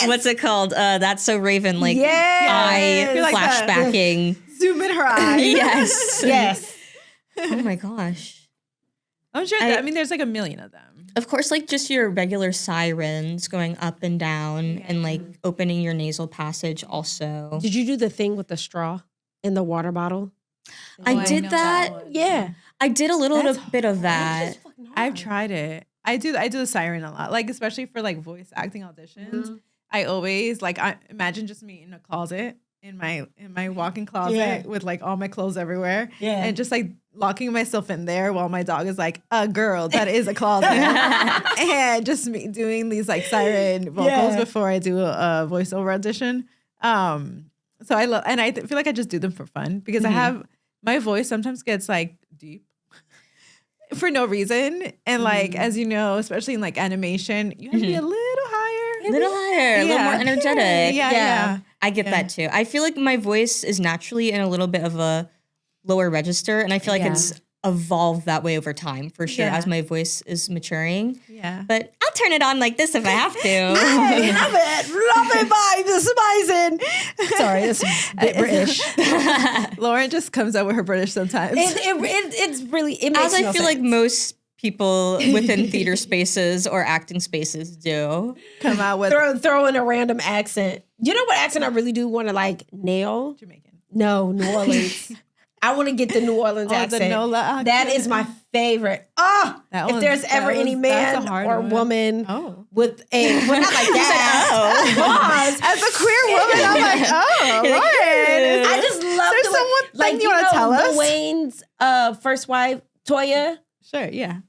what's it called? That's So Raven, like eye flashbacking. Zoom in her eye. Yes. Oh my gosh. I'm sure there's like a million of them. Of course, like just your regular sirens going up and down and like opening your nasal passage also. Did you do the thing with the straw in the water bottle? I did that. Yeah. I did a little bit of that. I've tried it. I do the siren a lot, like especially for like voice acting auditions. Mm-hmm. I always I imagine just me in a closet in my walk-in closet with like all my clothes everywhere, and just like locking myself in there while my dog is like, girl, that is a closet, and just me doing these like siren vocals before I do a voiceover audition. So I love, and I feel like I just do them for fun because I have my voice sometimes gets like deep. For no reason. And like, as you know, especially in like animation, you have to be a little higher. A little more energetic. Yeah. I get that too. I feel like my voice is naturally in a little bit of a lower register, and I feel like it's evolved that way over time for sure as my voice is maturing. Yeah. But I'll turn it on like this if I have to. I love it vibes. It's amazing. Sorry, it's a bit British. Lauren just comes out with her British sometimes. It's really, it makes as I feel like most people within theater spaces or acting spaces do. Come out with throw in a random accent. You know what accent I really do want to like nail? Jamaican. No, New Orleans. I want to get the New Orleans accent. The NOLA accent. That is my favorite. If there's ever any man or woman with a, well, not like that. As a queer woman, I'm like, Lauren. I just love the someone like you want to tell us? Lil Wayne's first wife, Toya. Sure, yeah.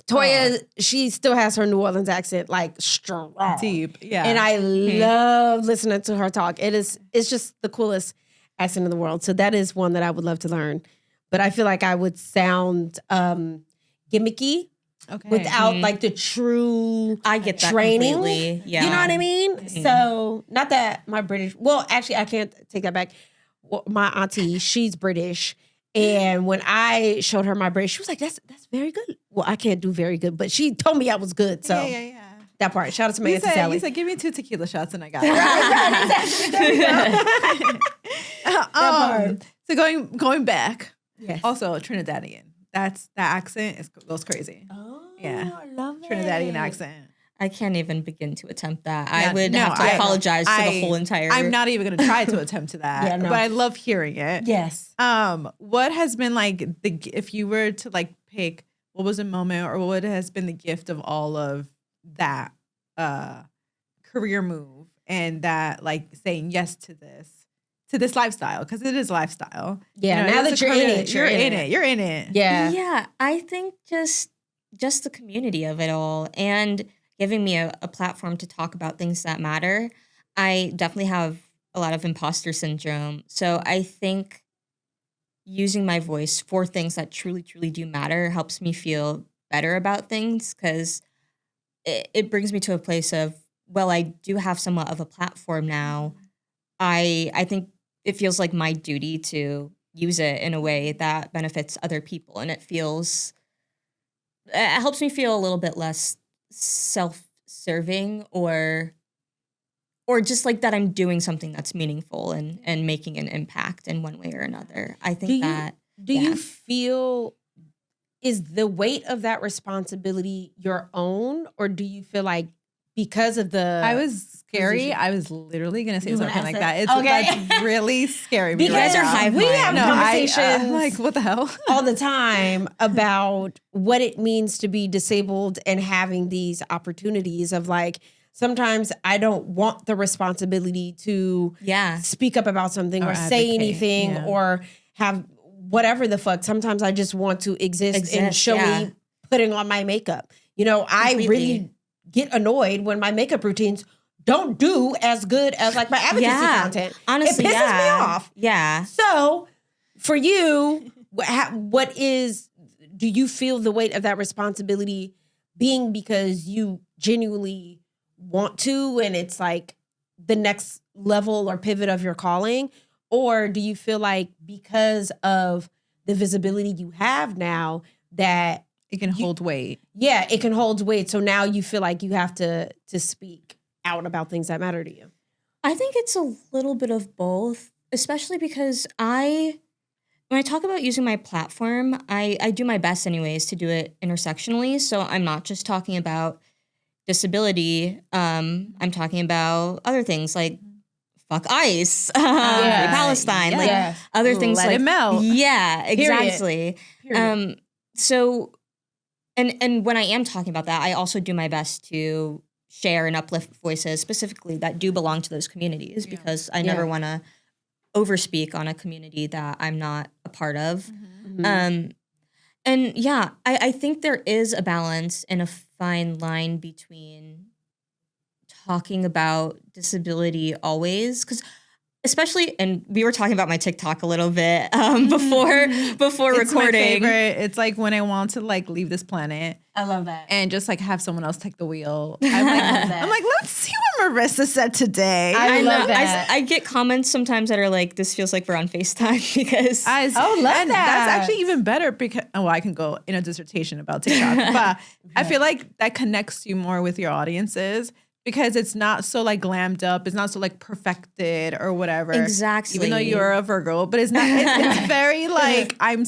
Toya, she still has her New Orleans accent, like strong, deep, yeah. And I love listening to her talk. It's just the coolest accent in the world. So that is one that I would love to learn. But I feel like I would sound gimmicky without like the true I get that training. Completely. Yeah. You know what I mean? Mm-hmm. So not that my British, well, actually I can't take that back. My auntie, she's British. And when I showed her my British, she was like, that's very good. Well, I can't do very good, but she told me I was good. So that part. Shout out to my auntie Sally. You said, give me 2 tequila shots and I got it. Right, exactly. There you go. So going back, also Trinidadian. That accent goes crazy. Oh, I love it. Trinidadian accent. I can't even begin to attempt that. I would have to apologize to the whole entire. I'm not even going to try to attempt to that. But I love hearing it. Yes. What has been like if you were to like pick, what was a moment or what has been the gift of all of that career move and that like saying yes to this to this lifestyle, because it is a lifestyle. Yeah, now that you're in it, you're in it. You're in it. Yeah. Yeah, I think just the community of it all and giving me a platform to talk about things that matter. I definitely have a lot of imposter syndrome. So I think using my voice for things that truly, truly do matter helps me feel better about things, because it brings me to a place of, well, I do have somewhat of a platform now. I think it feels like my duty to use it in a way that benefits other people. And it helps me feel a little bit less self-serving or just like that I'm doing something that's meaningful and making an impact in one way or another. I think Do you feel, is the weight of that responsibility your own, or do you feel like because of the... I was scary. I was literally going to say something like that. It's Okay. That's really scary. Because you guys are hive we mind. have No, conversations I'm like, what the hell? all the time about what it means to be disabled and having these opportunities of like, sometimes I don't want the responsibility to speak up about something or say advocate, anything or have whatever the fuck. Sometimes I just want to exist and show me putting on my makeup. You know, I really get annoyed when my makeup routines don't do as good as like my advocacy content. Honestly, it pisses me off. Yeah. So for you, do you feel the weight of that responsibility being because you genuinely want to and it's like the next level or pivot of your calling? Or do you feel like because of the visibility you have now that it can hold weight? Yeah, it can hold weight. So now you feel like you have to speak out about things that matter to you. I think it's a little bit of both, especially because when I talk about using my platform, I do my best anyways to do it intersectionally. So I'm not just talking about disability. I'm talking about other things like fuck ICE, Free Palestine, like other things Let like it melt. Yeah, exactly. So and when I am talking about that, I also do my best to share and uplift voices specifically that do belong to those communities because I never want to overspeak on a community that I'm not a part of. And yeah, I think there is a balance and a fine line between talking about disability always, because especially, and we were talking about my TikTok a little bit before It's recording. my favorite. It's like when I want to like leave this planet. I love that. And just like have someone else take the wheel. I'm like, let's see what Marissa said today. I love that. I get comments sometimes that are like, this feels like we're on FaceTime because love that. That's actually even better because, I can go in a dissertation about TikTok, but I feel like that connects you more with your audiences because it's not so like glammed up. It's not so like perfected or whatever. Exactly. Even though you're a Virgo, but it's not, it's very like, I'm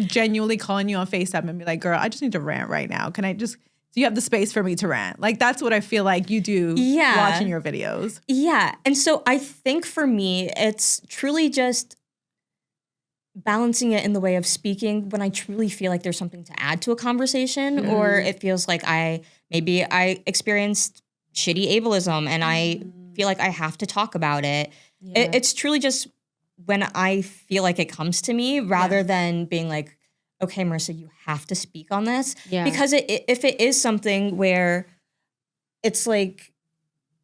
genuinely calling you on FaceTime and be like, girl, I just need to rant right now. Do you have the space for me to rant? Like, that's what I feel like you do watching your videos. Yeah. And so I think for me, it's truly just balancing it in the way of speaking when I truly feel like there's something to add to a conversation or it feels like I experienced shitty ableism and I feel like I have to talk about it. It's truly just when I feel like it comes to me rather than being like, okay, Marissa, you have to speak on this. Yeah. Because if it is something where it's like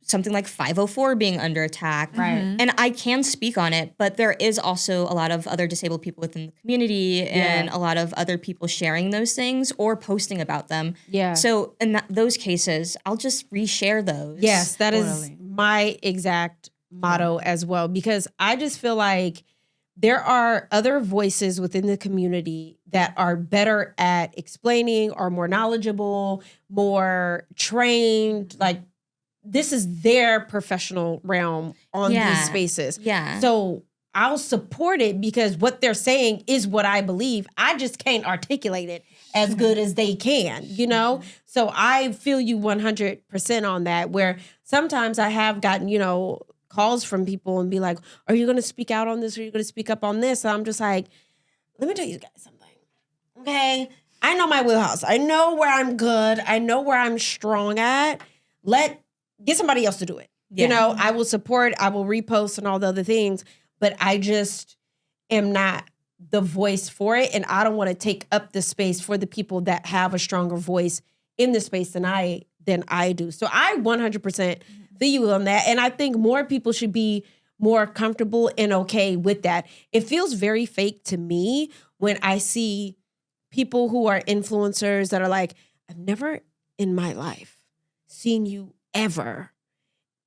something like 504 being under attack, and I can speak on it, but there is also a lot of other disabled people within the community and a lot of other people sharing those things or posting about them. Yeah. So in those cases, I'll just reshare those. Yes, that is my exact motto as well, because I just feel like there are other voices within the community that are better at explaining, are more knowledgeable, more trained, like this is their professional realm on these spaces. Yeah. So I'll support it because what they're saying is what I believe. I just can't articulate it as good as they can, you know? So I feel you 100% on that, where sometimes I have gotten, calls from people and be like, are you going to speak out on this? Or are you going to speak up on this? And I'm just like, let me tell you guys something. Okay. I know my wheelhouse. I know where I'm good. I know where I'm strong at. Get somebody else to do it. Yeah. I will support, I will repost and all the other things. but I just am not the voice for it. And I don't want to take up the space for the people that have a stronger voice in the space than I do. So I 100% feel you on that. And I think more people should be more comfortable and okay with that. It feels very fake to me when I see people who are influencers that are like, I've never in my life seen you ever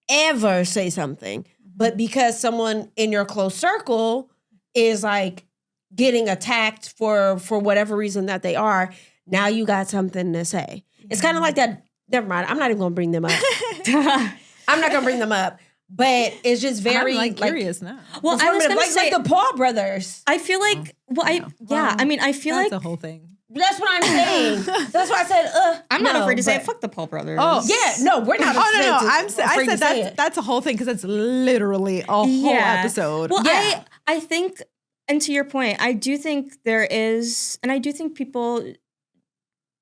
say something. But because someone in your close circle is like getting attacked for whatever reason that they are, now you got something to say. It's kind of like that. Never mind. I'm not even going to bring them up. I'm not going to bring them up. But it's just very I'm curious now. Well, I was going to say like the Paul brothers. I feel like I mean, I feel that's like the whole thing. That's what I'm saying. That's why I said, I'm not afraid to say fuck the Paul brothers. Oh, yeah. No, we're not afraid no. I said that's a whole thing because that's literally a whole episode. Well, I think, and to your point, I do think there is, and I do think people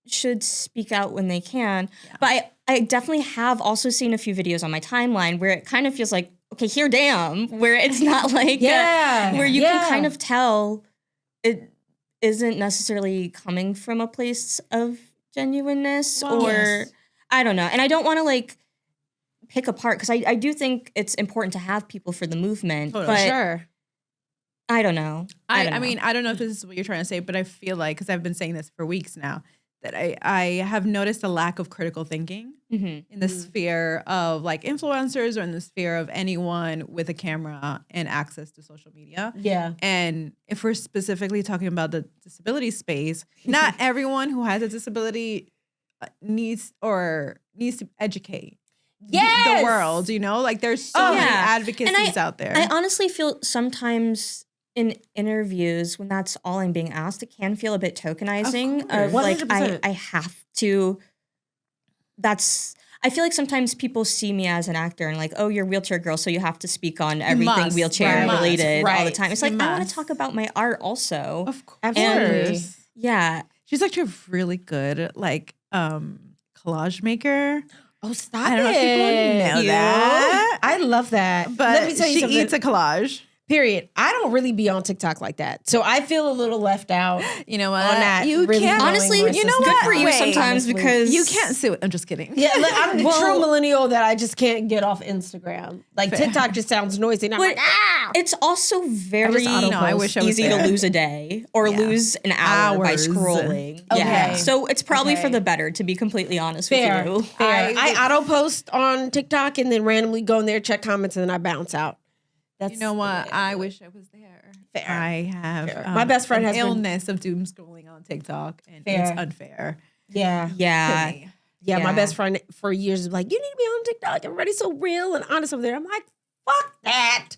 should speak out when they can. Yeah. But I definitely have also seen a few videos on my timeline where it kind of feels like, okay, here, damn, where it's not like, where you can kind of tell it isn't necessarily coming from a place of genuineness I don't know. And I don't want to like pick apart because I do think it's important to have people for the movement. Totally. But sure. I don't know. I mean, I don't know if this is what you're trying to say, but I feel like, because I've been saying this for weeks now, that I have noticed a lack of critical thinking in the sphere of like influencers or in the sphere of anyone with a camera and access to social media. Yeah. And if we're specifically talking about the disability space, not everyone who has a disability needs to educate the world, you know? Like there's so many advocacies out there. I honestly feel sometimes in interviews, when that's all I'm being asked, it can feel a bit tokenizing of like, 100%. I have to, I feel like sometimes people see me as an actor and like, oh, you're a wheelchair girl, so you have to speak on everything wheelchair related all the time. It's like, I want to talk about my art also. Of course. And, yeah. She's actually really good, like, collage maker. Oh, stop I don't know if people know that. I love that. But let me tell you she something. eats a collage. Period. I don't really be on TikTok like that. So I feel a little left out. You know what? On that You really can't. Honestly, You know good what? for you Wait. sometimes because You can't sue it. I'm just kidding. Yeah, like, I'm the true millennial that I just can't get off Instagram. Like TikTok just sounds noisy. And I'm like, it's also very I wish I was easy there. to lose a day or lose an hour by Hours. scrolling. Okay. Yeah. So it's probably for the better, to be completely honest with you. Fair. I auto post on TikTok and then randomly go in there, check comments, and then I bounce out. You know what? I wish I was there. Fair. I have My best friend an has illness of doom scrolling on TikTok, and it's unfair. Yeah. Yeah. To me. Yeah, my best friend for years was like, you need to be on TikTok. Everybody's so real and honest over there. I'm like, fuck that.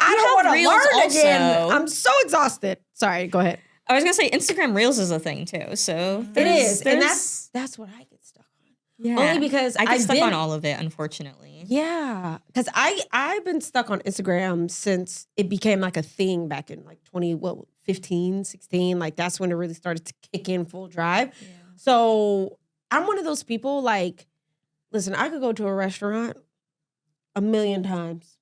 I don't want to learn again. I'm so exhausted. Sorry, go ahead. I was gonna say Instagram Reels is a thing too. So It is. And that's what I get stuck on. Yeah. Only because I get stuck on all of it, unfortunately. Yeah. Because I've been stuck on Instagram since it became like a thing back in like 15, 16. Like that's when it really started to kick in full drive. Yeah. So I'm one of those people like, listen, I could go to a restaurant 1,000,000 times.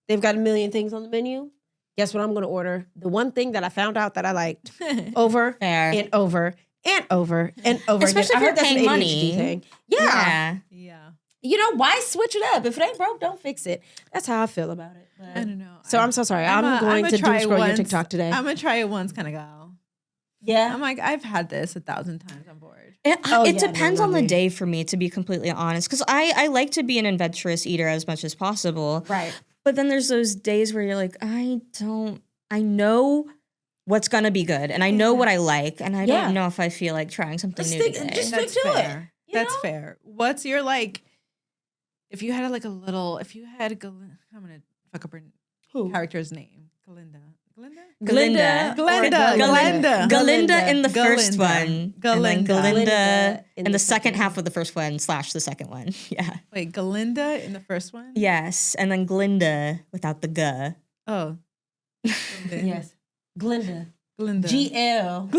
They've got 1,000,000 things on the menu. Guess what I'm going to order? The one thing that I found out that I liked over and over and over and over Especially again. if you're paying money. Thing. Yeah. You know, why switch it up? If it ain't broke, don't fix it. That's how I feel about it. But, I don't know. So I'm so sorry. I'm going to doom scroll your TikTok today. I'm going to try it once, kind of go. Yeah. I'm like, I've had this 1,000 times. I'm bored. It depends on the day for me, to be completely honest. Because I like to be an adventurous eater as much as possible. Right. But then there's those days where you're like, I know what's going to be good. And I know what I like. And I don't know if I feel like trying something new today. Just stick to it. That's fair. What's your like, if you had I'm going to fuck up her character's name. Glinda in the first one. Glinda in the second half of the first one / the second one. Yeah. Wait, Galinda in the first one? Yes. And then Glinda without the G. Oh. Yes. Glinda. Glinda. GL.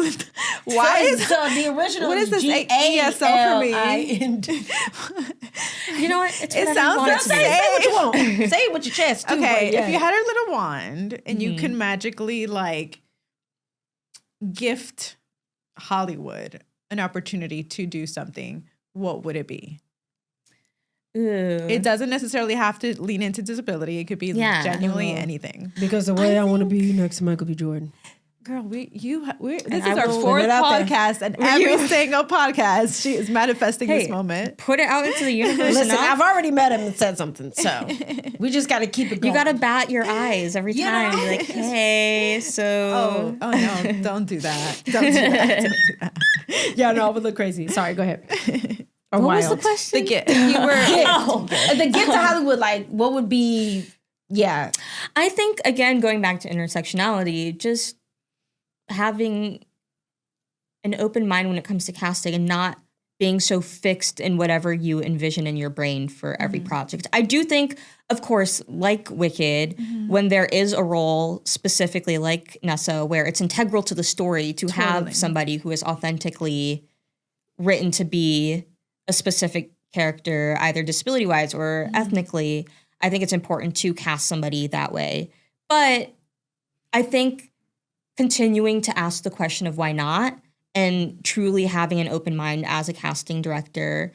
Why is so the original? What is this ESL for me? You know what? It's It sounds like Say what you want. Say it with your chest. Too, okay. but If you had a little wand and you can magically like gift Hollywood an opportunity to do something, what would it be? It doesn't necessarily have to lean into disability. It could be genuinely anything. Because the way I want to be next to Michael B. Jordan. Girl, this is our 4th podcast, and every single podcast, she is manifesting this moment. Put it out into the universe. Listen, I've already met him and said something, so we just got to keep it going. You got to bat your eyes every time. Be like, hey, so. Oh no, don't do that. Don't do that. Yeah, no, I would look crazy. Sorry, go ahead. What was the question? The gift. You were the gift to Hollywood. Like, what would be? Yeah, I think again going back to intersectionality, just having an open mind when it comes to casting and not being so fixed in whatever you envision in your brain for every project. I do think, of course, like Wicked, when there is a role specifically like Nessa, where it's integral to the story to have somebody who is authentically written to be a specific character, either disability-wise or ethnically, I think it's important to cast somebody that way. But I think continuing to ask the question of why not and truly having an open mind as a casting director,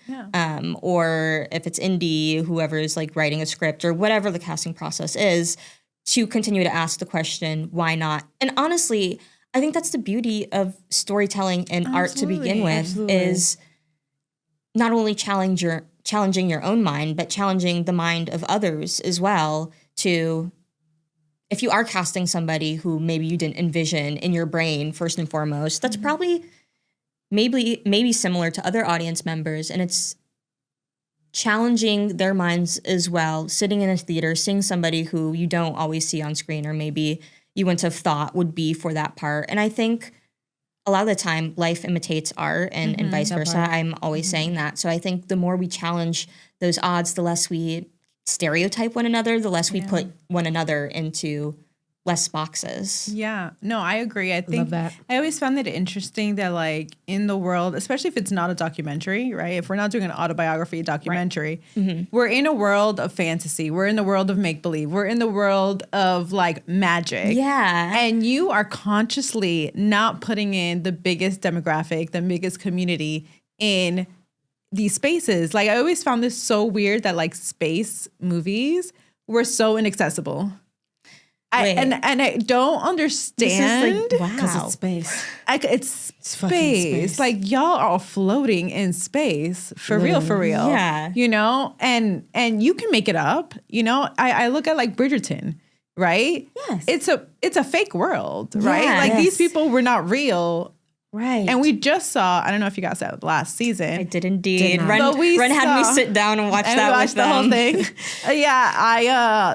or if it's indie, whoever is like writing a script or whatever the casting process is, to continue to ask the question, why not? And honestly, I think that's the beauty of storytelling and art to begin with, is not only challenging your own mind, but challenging the mind of others as well. To, if you are casting somebody who maybe you didn't envision in your brain first and foremost, that's probably maybe similar to other audience members, and it's challenging their minds as well. Sitting in a theater, seeing somebody who you don't always see on screen, or maybe you wouldn't have thought would be for that part. And I think a lot of the time, life imitates art, and vice versa. I'm always saying that. So I think the more we challenge those odds, the less we stereotype one another, the less we put one another into less boxes. Yeah, no, I agree. I think Love that. I always found it interesting that, like, in the world, especially if it's not a documentary, right? If we're not doing an autobiography documentary, we're in a world of fantasy. We're in the world of make-believe. We're in the world of like magic. Yeah. And you are consciously not putting in the biggest demographic, the biggest community in these spaces. Like, I always found this so weird that like space movies were so inaccessible. And I don't understand. Because it's space. It's fucking space. Like, y'all are floating in space for real. Yeah. You know, and you can make it up. You know, I look at like Bridgerton, right? Yes. It's a fake world, right? Yeah. Like these people were not real. Right. And we just saw, I don't know if you guys saw the last season. I did indeed. not. Run had me sit down and watch that with them. Whole thing.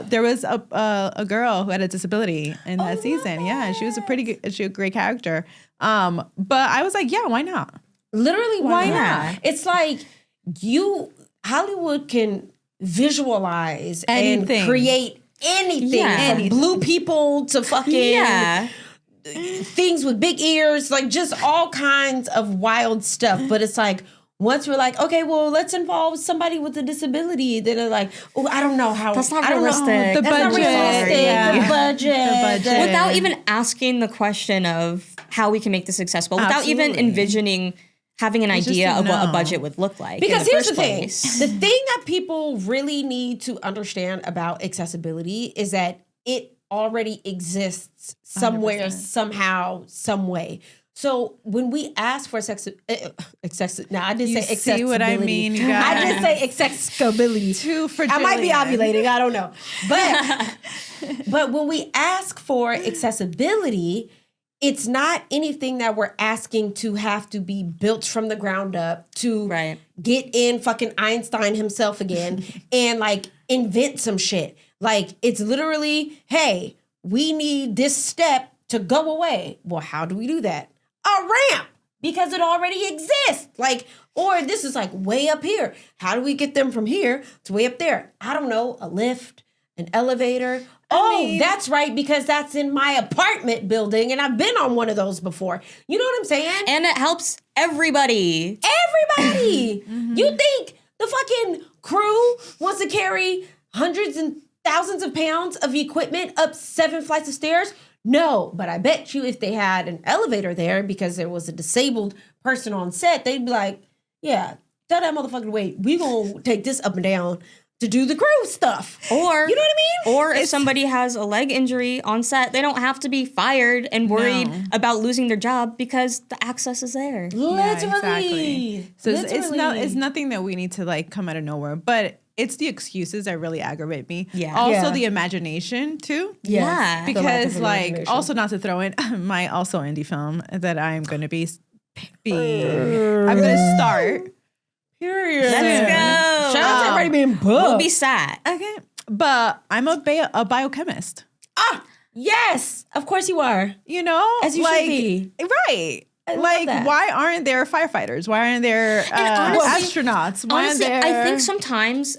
There was a girl who had a disability in that season. Yeah, she was a great character. But I was like, yeah, why not? Literally, why not? not? It's like Hollywood can visualize Anything. and create anything. Yeah. From blue people to fucking things with big ears, like just all kinds of wild stuff. But it's like, once we're like, okay, well, let's involve somebody with a disability, then they're like, oh, I don't know how. That's not I don't know. realistic. The That's not budget. realistic. Yeah. The budget. Without even asking the question of how we can make this accessible, without even Absolutely. envisioning having an idea of what a budget would look like. Because in the here's first the thing. place. The thing that people really need to understand about accessibility is that it already exists somewhere, 100%. somehow, some way. So when we ask for now I did You say see what I mean, you I guys? did say accessibility. I might be ovulating, I don't know. But when we ask for accessibility, it's not anything that we're asking to have to be built from the ground up to get in fucking Einstein himself again and like invent some shit. Like, it's literally, hey, we need this step to go away. Well, how do we do that? A ramp, because it already exists. Like, or this is like way up here. How do we get them from here to way up there? I don't know, a lift, an elevator, That's right, because that's in my apartment building, and I've been on one of those before. You know what I'm saying? And it helps everybody. Everybody. You think the fucking crew wants to carry hundreds and thousands of pounds of equipment up 7 flights of stairs? No, but I bet you if they had an elevator there because there was a disabled person on set, they'd be like, yeah, tell that motherfucker to wait. We gonna take this up and down to do the crew stuff. Or, you know what I mean? Or if somebody has a leg injury on set, they don't have to be fired and worried about losing their job because the access is there. Literally. Exactly. So it's nothing that we need to like come out of nowhere, but it's the excuses that really aggravate me. Yeah. Also the imagination too. Yeah. Because like also not to throw in my also indie film that I'm going to I'm going to start. Period. Let's go. Shout out to everybody being booked. We'll be sad. Okay. But I'm a biochemist. Yes. Of course you are. You know? As you should be. Right. Like, that. Why aren't there firefighters? Why aren't there astronauts? Why Honestly, aren't there... I think sometimes,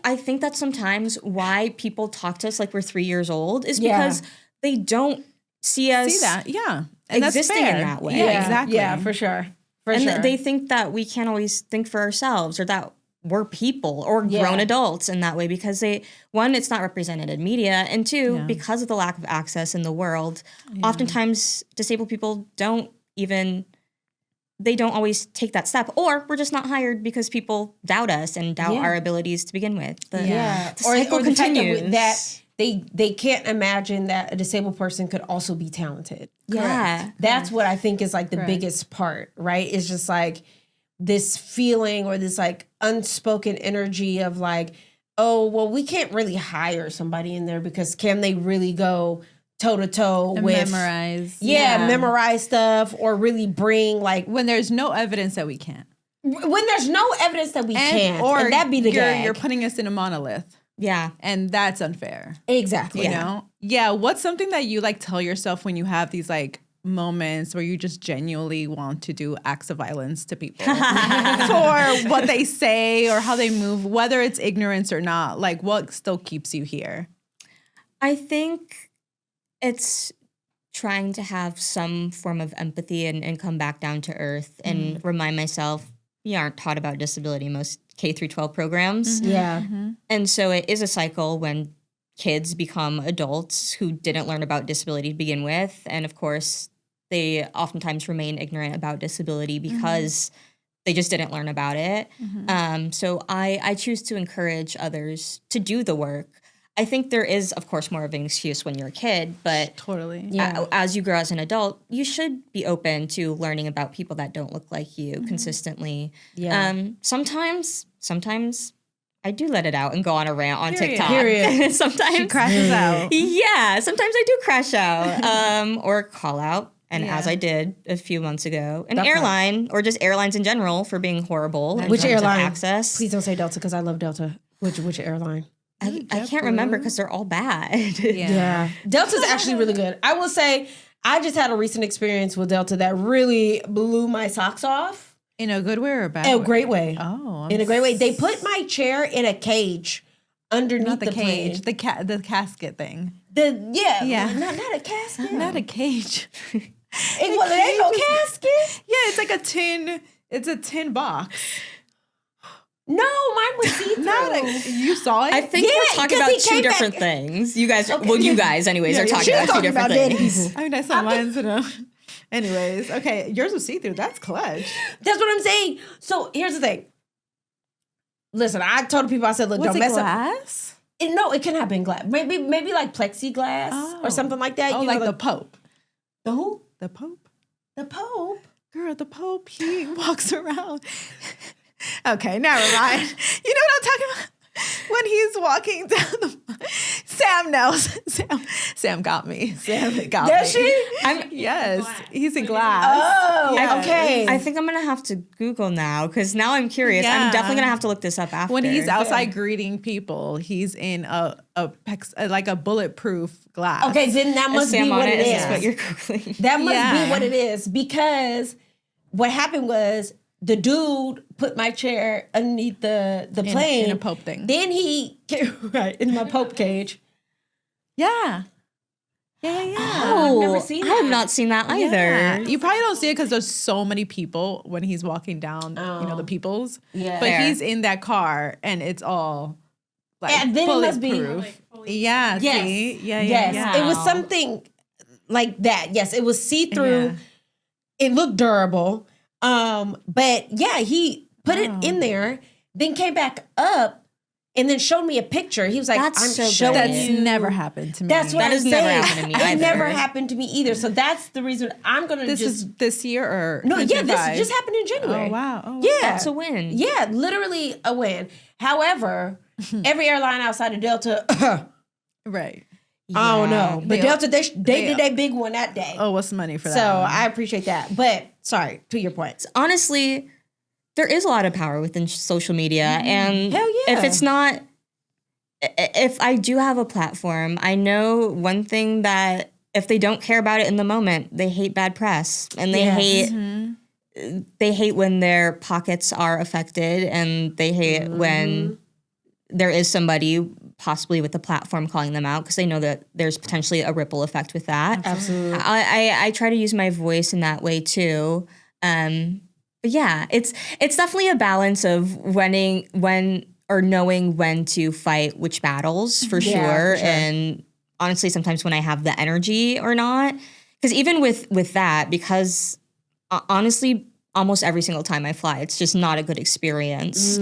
I think that's sometimes why people talk to us like we're 3 years old is because they don't see us and existing that's fair. in that way. Yeah, exactly. Yeah, for sure. They think that we can't always think for ourselves or that we're people or grown adults in that way because one, it's not represented in media, and two, because of the lack of access in the world, oftentimes disabled people don't always take that step, or we're just not hired because people doubt us and doubt our abilities to begin with. The cycle continues. That they can't imagine that a disabled person could also be talented. Yeah. That's what I think is like the biggest part, right? It's just like this feeling or this like unspoken energy of like, oh, well, we can't really hire somebody in there because can they really go toe to toe with memorize stuff or really bring like when there's no evidence that we can't. When there's no evidence that we can't, or and that be the gag. You're putting us in a monolith. Yeah. And that's unfair. Exactly. You know? Yeah. What's something that you like tell yourself when you have these like moments where you just genuinely want to do acts of violence to people for what they say or how they move, whether it's ignorance or not? Like what still keeps you here? I think it's trying to have some form of empathy and come back down to earth and remind myself we aren't taught about disability in most K through 12 programs. And so it is a cycle when kids become adults who didn't learn about disability to begin with. And of course, they oftentimes remain ignorant about disability because they just didn't learn about it. So I choose to encourage others to do the work. I think there is, of course, more of an excuse when you're a kid, but as you grow as an adult, you should be open to learning about people that don't look like you consistently. Sometimes I do let it out and go on a rant on TikTok. Sometimes she crashes out. Yeah, sometimes I do crash out or call out. And as I did a few months ago, an airline or just airlines in general for being horrible. Which airline? Access. Please don't say Delta because I love Delta. Which airline? I can't remember because they're all bad. Delta's actually really good. I will say I just had a recent experience with Delta that really blew my socks off. In a good way or a bad way? In way? A great way. Oh. In a great way. They put my chair in a cage underneath not the cage. Plane. The casket thing. Not a casket. Not a cage. It ain't no casket. Yeah, it's like a tin box. No, mine was see-through. You saw it? I think we're talking about two different things. You guys, you guys anyways, are talking about two different things. I mean, I saw mine, so anyways, okay, yours was see-through. That's clutch. That's what I'm saying. So here's the thing. Listen, I told people, I said, look, don't mess glass? up. No, it can happen glass. Maybe like plexiglass or something like that. Oh, you like the Pope. The who? The Pope. The Pope? Girl, the Pope, he walks around. Okay, never mind. You know what I'm talking about? When he's walking down the... Sam knows. Sam got me. Sam got me. Does she? Yes, he's in glass. Oh, yes. okay. I think I'm going to have to Google now because now I'm curious. I'm definitely going to have to look this up after. When he's outside greeting people, he's in like a bulletproof glass. Okay, then that must be what it is. That's what you're Googling. That must be what it is because what happened was the dude put my chair underneath the plane. In a Pope thing. Then he, in my Pope cage. Yeah. Yeah. Oh, I've never seen I have that. not seen that either. Yeah. You probably don't see it because there's so many people when he's walking down, the peoples. Yeah. But Fair. he's in that car and it's all like And then it must be- bulletproof. Yeah. Yes. See? Yeah. Yes. Yeah. It was something like that. Yes, it was see-through. Yeah. It looked durable. But yeah, he put it in there, then came back up and then showed me a picture. He was like, That's I'm so showing good. That's you. never happened to me. That's what That I'm has never saying. happened to me It either. never happened to me either. So that's the reason I'm going to This just... is this year or No, yeah, this 25? just happened in January. Oh, wow. Oh, wow. Yeah. That's a win. Yeah, literally a win. However, every airline outside of Delta, Right. I don't know. But They- Delta, they they- did a big one that day. Oh, what's the money for that? So one? I appreciate that. But sorry, to your point. Honestly, there is a lot of power within social media. And Hell yeah. if it's not, if I do have a platform, I know one thing that if they don't care about it in the moment, they hate bad press and they Yes. hate when their pockets are affected, and they hate when there is somebody possibly with the platform calling them out because they know that there's potentially a ripple effect with that. Absolutely. I try to use my voice in that way too. But yeah, it's definitely a balance of knowing when to fight which battles for Yeah, sure. for sure. And honestly, sometimes when I have the energy or not, because even with that, because honestly, almost every single time I fly, it's just not a good experience.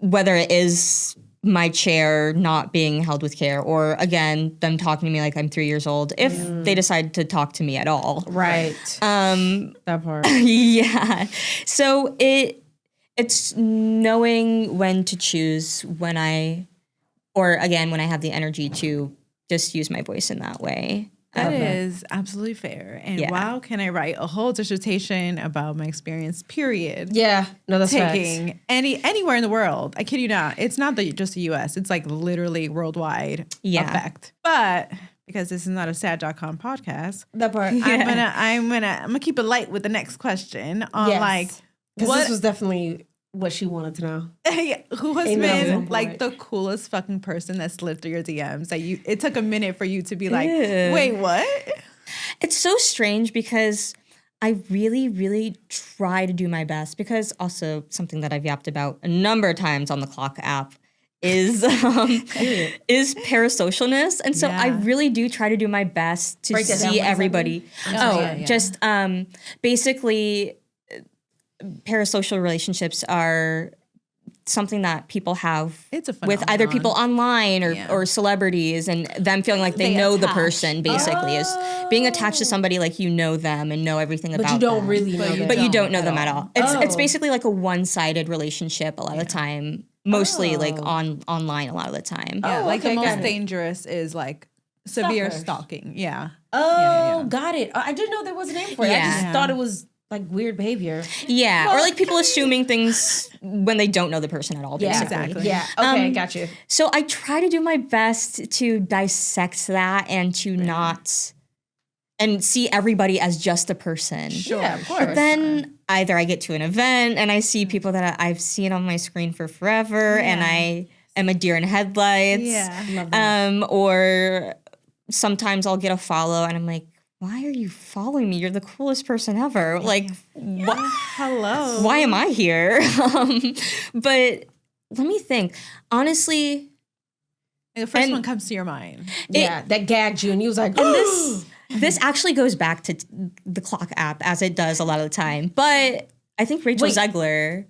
Whether it is my chair not being held with care, or again, them talking to me like I'm 3 years old, if they decide to talk to me at all. Right. that part. Yeah. So it's knowing when to choose when I have the energy to just use my voice in that way. That is absolutely fair. And Yeah. wow, can I write a whole dissertation about my experience, period. Yeah. No, that's Taking anywhere in the world. I kid you not. It's not just the US. It's like literally worldwide effect. But because this is not a sad.com podcast, that part. I'm gonna keep it light with the next question on Yes. Because what this was definitely what she wanted to know. who has Ain't nothing been on like point. the coolest fucking person that slid through your DMs that it took a minute for you to be like, Ew. wait, what? It's so strange because I really, really try to do my best, because also something that I've yapped about a number of times on the Clock app is parasocialness. And so I Yeah. really do try to do my best to Break that down. see What does that everybody. Yeah. Just basically parasocial relationships are something that people have It's a with either phenomenon. people online or, Yeah. or celebrities, and them feeling like they They know the attach. person, basically, is being attached to somebody like you know them and know everything But about you don't them. really know you that. But you don't don't know at them at all. all. It's Oh. basically like a one-sided relationship a lot of the time, mostly like online a lot of the time. Yeah, Oh, like okay, the most got it. dangerous is like severe Stalkers. stalking. Yeah. Oh, got it. I didn't know there was a name for it. I just Yeah. thought it was like weird behavior. Yeah, or like people assuming things when they don't know the person at all, Yeah, basically. exactly. Yeah. Okay, got you. So I try to do my best to dissect that and to not and see everybody as just a person. Sure. Yeah, of course. But then either I get to an event and I see people that I've seen on my screen for forever, and I am a deer in headlights. Yeah. Love that. Or sometimes I'll get a follow and I'm like, why are you following me? You're the coolest person ever. Like, Hello. why am I here? But let me think. Honestly, The first And- one comes to your mind. Yeah, that gagged you, and you was like, this actually goes back to the Clock app, as it does a lot of the time. But I think Rachel Wait. Zegler,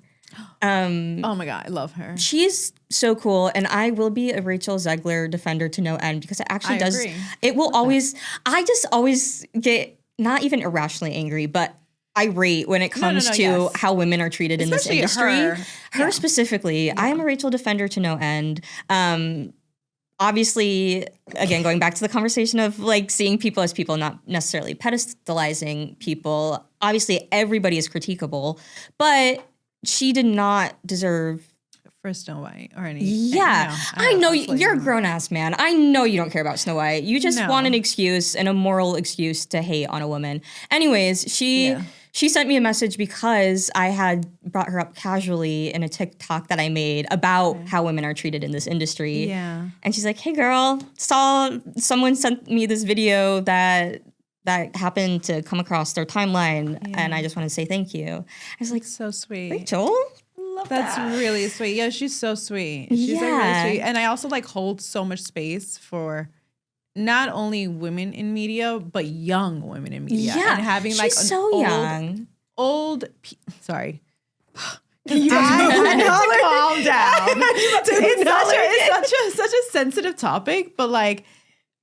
Oh my God, I love her. she's so cool, and I will be a Rachel Zegler defender to no end, because it actually I does. agree. It will always. I just always get not even irrationally angry, but irate when it comes to yes. how women are treated Especially in this industry. her. Specifically, I am a Rachel defender to no end. Obviously, again, going back to the conversation of like seeing people as people, not necessarily pedestalizing people. Obviously, everybody is critiquable, but she did not deserve. For Snow White or any. Yeah, I know absolutely you're a not. grown ass man. I know you don't care about Snow White. You just No. want an excuse and a moral excuse to hate on a woman. Anyways, she she sent me a message because I had brought her up casually in a TikTok that I made about how women are treated in this industry. Yeah. And she's like, hey girl, someone sent me this video that happened to come across their timeline and I just want to say thank you. I was like, so sweet. Rachel? That's really sweet. Yeah, she's so sweet. She's like really sweet. And I also like hold so much space for not only women in media, but young women in media. Yeah. And having like she's so young. Sorry. You I need to calm down. It's such a sensitive topic, but like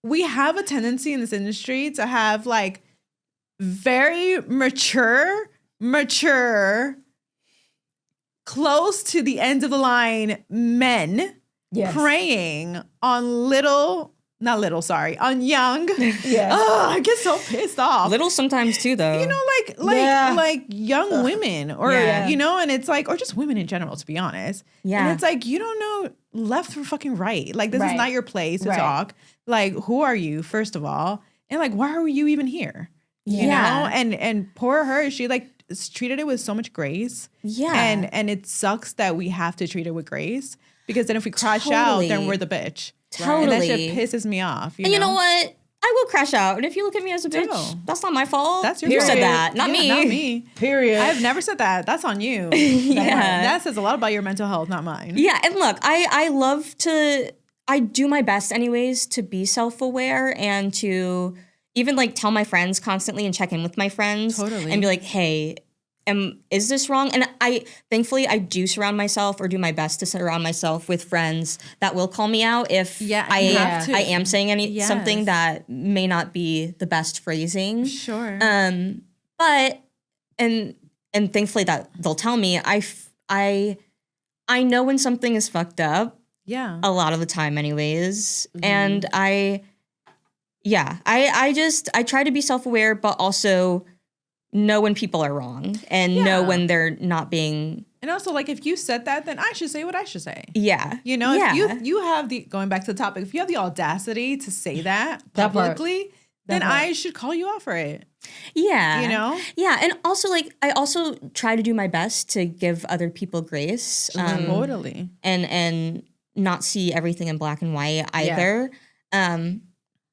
we have a tendency in this industry to have like very mature, close to the end of the line men preying on on young. Yes. Oh, I get so pissed off. Little sometimes too, though. You know, like young women or, you know, and it's like, or just women in general, to be honest. Yeah. And it's like, you don't know left from fucking right. Like, this is not your place to talk. Like, who are you, first of all? And like, why are you even here? You know? And poor her, she like treated it with so much grace. Yeah. And it sucks that we have to treat it with grace because then if we crash out, then we're the bitch. Totally. And that shit pisses me off. And you know what? I will crash out. And if you look at me as a bitch, that's not my fault. That's your You fault. said that, not me. Not me. Period. I've never said that. That's on you. That says a lot about your mental health, not mine. Yeah, and look, I do my best anyways to be self-aware and to even like tell my friends constantly and check in with my friends and be like, hey, is this wrong? And thankfully I do surround myself or do my best to surround myself with friends that will call me out if I am saying something that may not be the best phrasing. Sure. But and thankfully that they'll tell me. I know when something is fucked up. Yeah. A lot of the time anyways. Mm-hmm. And I try to be self-aware, but also know when people are wrong and know when they're not being. And also, like, if you said that, then I should say what I should say. Yeah. You know, if you have going back to the topic, if you have the audacity to say that publicly, then I should call you out for it. Yeah. You know? Yeah. And also, like, I also try to do my best to give other people grace. Totally. And not see everything in black and white either.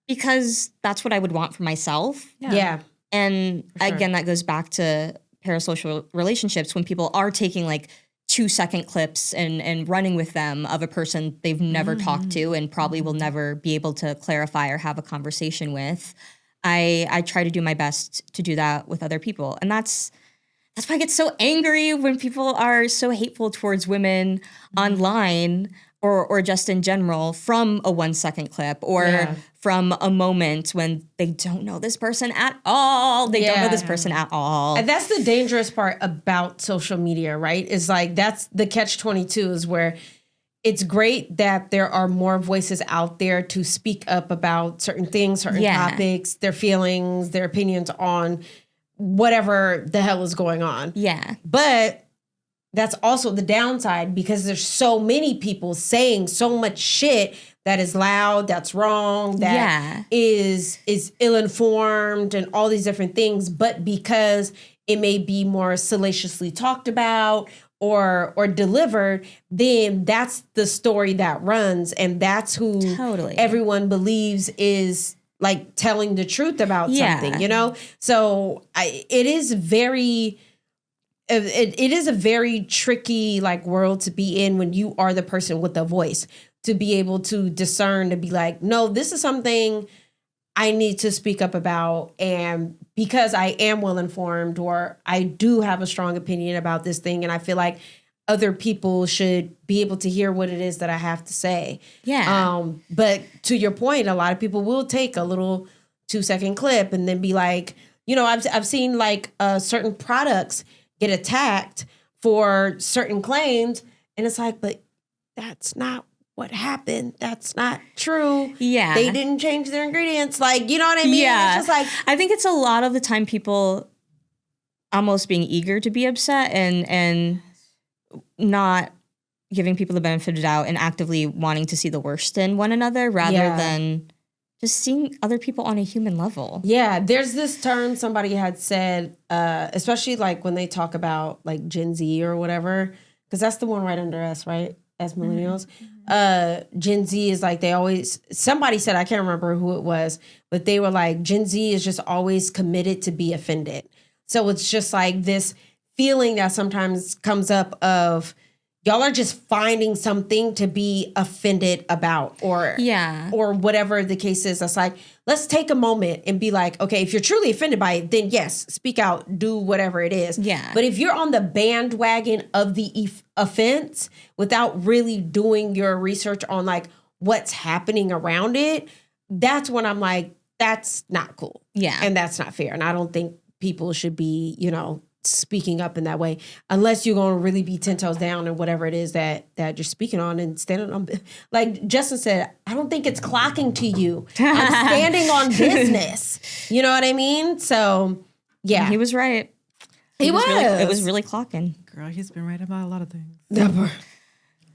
Because that's what I would want for myself. Yeah. And again, that goes back to parasocial relationships when people are taking like 2-second clips and running with them of a person they've never talked to and probably will never be able to clarify or have a conversation with. I try to do my best to do that with other people. And that's why I get so angry when people are so hateful towards women online or just in general from a 1-second clip or from a moment when they don't know this person at all. They don't know this person at all. And that's the dangerous part about social media, right? Is like, that's the catch-22 is where it's great that there are more voices out there to speak up about certain things, certain topics, their feelings, their opinions on whatever the hell is going on. Yeah. But that's also the downside because there's so many people saying so much shit that is loud, that's wrong, that is ill-informed and all these different things. But because it may be more salaciously talked about or delivered, then that's the story that runs. And that's who everyone believes is like telling the truth about something, you know? So it is a very tricky like world to be in when you are the person with the voice, to be able to discern, to be like, no, this is something I need to speak up about. And because I am well informed or I do have a strong opinion about this thing, and I feel like other people should be able to hear what it is that I have to say. Yeah. But to your point, a lot of people will take a little 2-second clip and then be like, you know, I've seen like certain products get attacked for certain claims. And it's like, but that's not what happened. That's not true. Yeah. They didn't change their ingredients. Like, you know what I mean? Yeah. It's just like, I think it's a lot of the time people almost being eager to be upset and not giving people the benefit of the doubt and actively wanting to see the worst in one another rather than just seeing other people on a human level. Yeah, there's this term somebody had said, especially like when they talk about like Gen Z or whatever, because that's the one right under us, right? As millennials. Gen Z is like somebody said, I can't remember who it was, but they were like, Gen Z is just always committed to be offended. So it's just like this feeling that sometimes comes up of, y'all are just finding something to be offended about or whatever the case is. It's like, let's take a moment and be like, okay, if you're truly offended by it, then yes, speak out, do whatever it is. Yeah. But if you're on the bandwagon of the offense without really doing your research on like what's happening around it, that's when I'm like, that's not cool. Yeah. And that's not fair. And I don't think people should be, speaking up in that way, unless you're going to really be 10 toes down and whatever it is that you're speaking on and standing on. Like Justin said, I don't think it's clocking to you. I'm standing on business. You know what I mean? So, yeah. He was right. He was. It was really clocking. Girl, he's been right about a lot of things.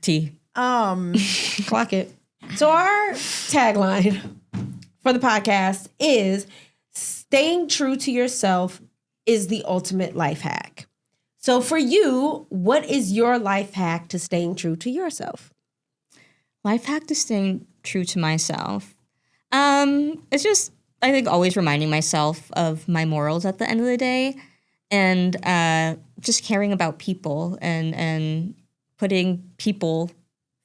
T. Clock it. So our tagline for the podcast is staying true to yourself is the ultimate life hack. So for you, what is your life hack to staying true to yourself? Life hack to staying true to myself. It's just, I think, always reminding myself of my morals at the end of the day and just caring about people and putting people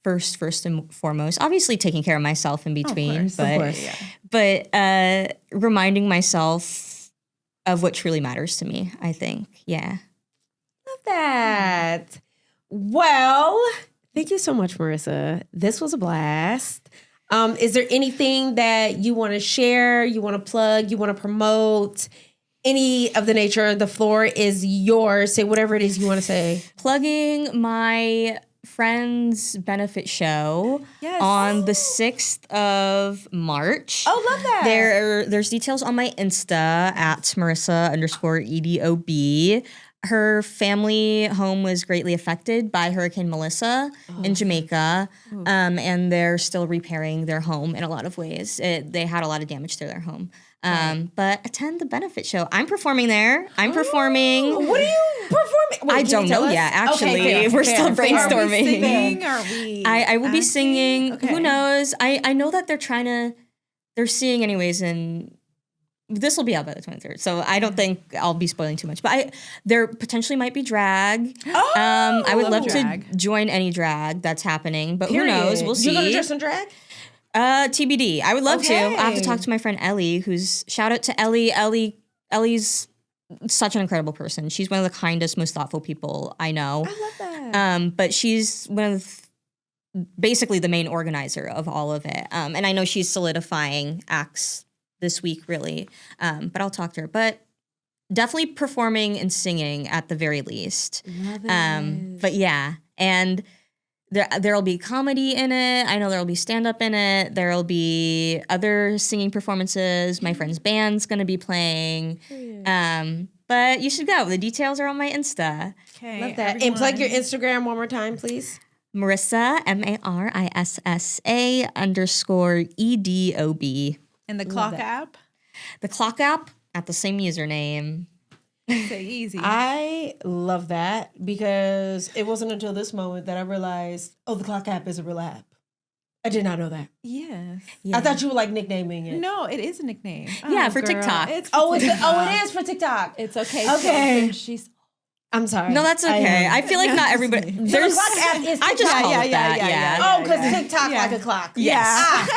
first and foremost. Obviously taking care of myself in between, of course. but reminding myself of what truly matters to me, I think. Yeah. Love that. Well, thank you so much, Marissa. This was a blast. Is there anything that you want to share, you want to plug, you want to promote? Any of the nature? The floor is yours. Say whatever it is you want to say. Plugging my friend's benefit show on the 6th of March. Oh, love that. There's details on my Insta at Marissa_EDOB. Her family home was greatly affected by Hurricane Melissa in Jamaica, and they're still repairing their home in a lot of ways. They had a lot of damage to their home. But attend the benefit show. I'm performing there. I'm performing. What are you performing? Wait, I don't know yet, actually. Okay, We're still brainstorming. Are we singing? Are we I will be singing. Okay. Who knows? I know that they're seeing anyways, and this will be out by the 23rd. So I don't think I'll be spoiling too much. But there potentially might be drag. I would love to join any drag that's happening. But who knows? We'll see. You're going to dress in drag? TBD. I would love to. I have to talk to my friend Ellie, shout out to Ellie. Ellie's such an incredible person. She's one of the kindest, most thoughtful people I know. I love that. But she's one of basically the main organizer of all of it. And I know she's solidifying acts this week, really. But I'll talk to her. But definitely performing and singing at the very least. Love it. But yeah, and there'll be comedy in it. I know there'll be stand-up in it. There'll be other singing performances. My friend's band's going to be playing. But you should go. The details are on my Insta. Okay. Love that. And plug your Instagram one more time, please. Marissa, MARISSA_EDOB. And the clock app? The clock app at the same username. Say easy. I love that because it wasn't until this moment that I realized, the clock app is a real app. I did not know that. Yes. I thought you were like nicknaming it. No, it is a nickname. Yeah, for TikTok. It's it is for TikTok. It's okay. Okay. She's. I'm sorry. No, that's okay. I feel like not everybody. There's clock app is I just call it that. yeah. Oh, because TikTok like a clock. Yes.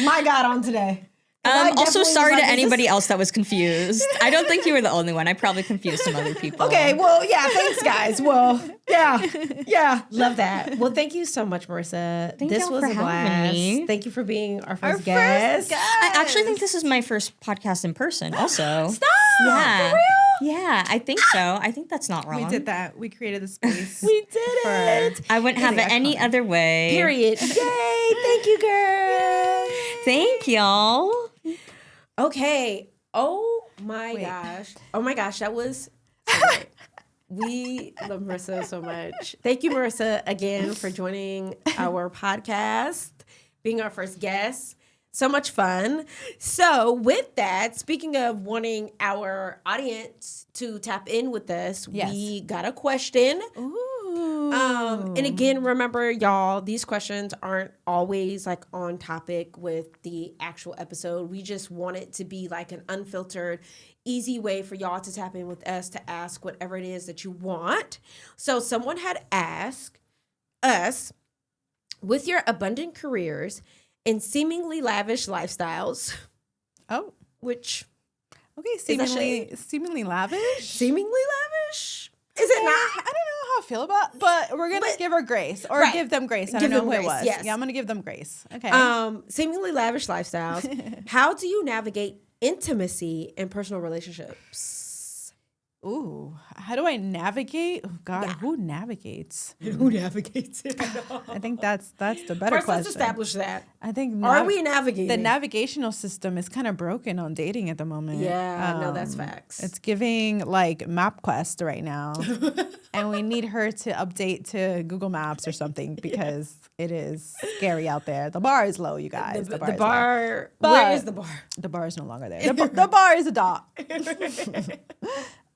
My God, on today. Also, sorry to anybody else that was confused. I don't think you were the only one. I probably confused some other people. Okay, well, yeah, thanks, guys. Well, yeah. Love that. Well, thank you so much, Marissa. This was a blast. Me. Thank you for being our first guest. I actually think this is my first podcast in person also. Stop! Yeah. For real? Yeah, I think so. I think that's not wrong. We did that. We created the space. We did it. I wouldn't have it any other way. Period. Yay. Thank you, girl. Thank y'all. Okay. Oh my gosh. That was so great. We love Marissa so much. Thank you, Marissa, again for joining our podcast, being our first guest. So much fun. So with that, speaking of wanting our audience to tap in with us, we got a question. Ooh. And again, remember, y'all, these questions aren't always like on topic with the actual episode. We just want it to be like an unfiltered, easy way for y'all to tap in with us to ask whatever it is that you want. So someone had asked us, with your abundant careers and seemingly lavish lifestyles. Oh. Which. Okay, seemingly lavish? Seemingly lavish? Is it not? I don't know how I feel about, but we're going to give her grace or give them grace. I don't know who it was. Yes. Yeah, I'm going to give them grace. Okay. Seemingly lavish lifestyles. How do you navigate intimacy in personal relationships? Ooh, how do I navigate? Oh God, who navigates? Who navigates it? I think that's the better First, question. let's establish that. I think are we navigating? The navigational system is kind of broken on dating at the moment. Yeah, no, that's facts. It's giving like MapQuest right now, and we need her to update to Google Maps or something because it is scary out there. The bar is low, you guys. The bar. Where is the bar? The bar is no longer there. The bar is a dot.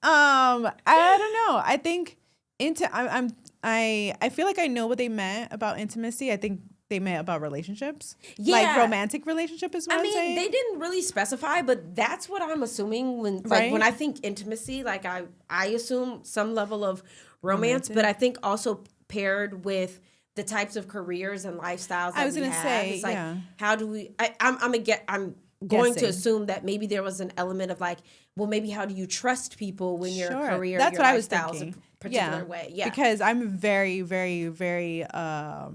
I don't know. I think I feel like I know what they meant about intimacy. I think they meant about relationships. Yeah. Like romantic relationship is what I'm saying. They didn't really specify, but that's what I'm assuming when I think intimacy, like I assume some level of romance, but I think also paired with the types of careers and lifestyles that I was going to say, it's like, how do we I'm going to assume that maybe there was an element of like, well, maybe how do you trust people when your career, that's your what I was lifestyle thinking. is a particular way. Yeah. Because I'm very, very, very, how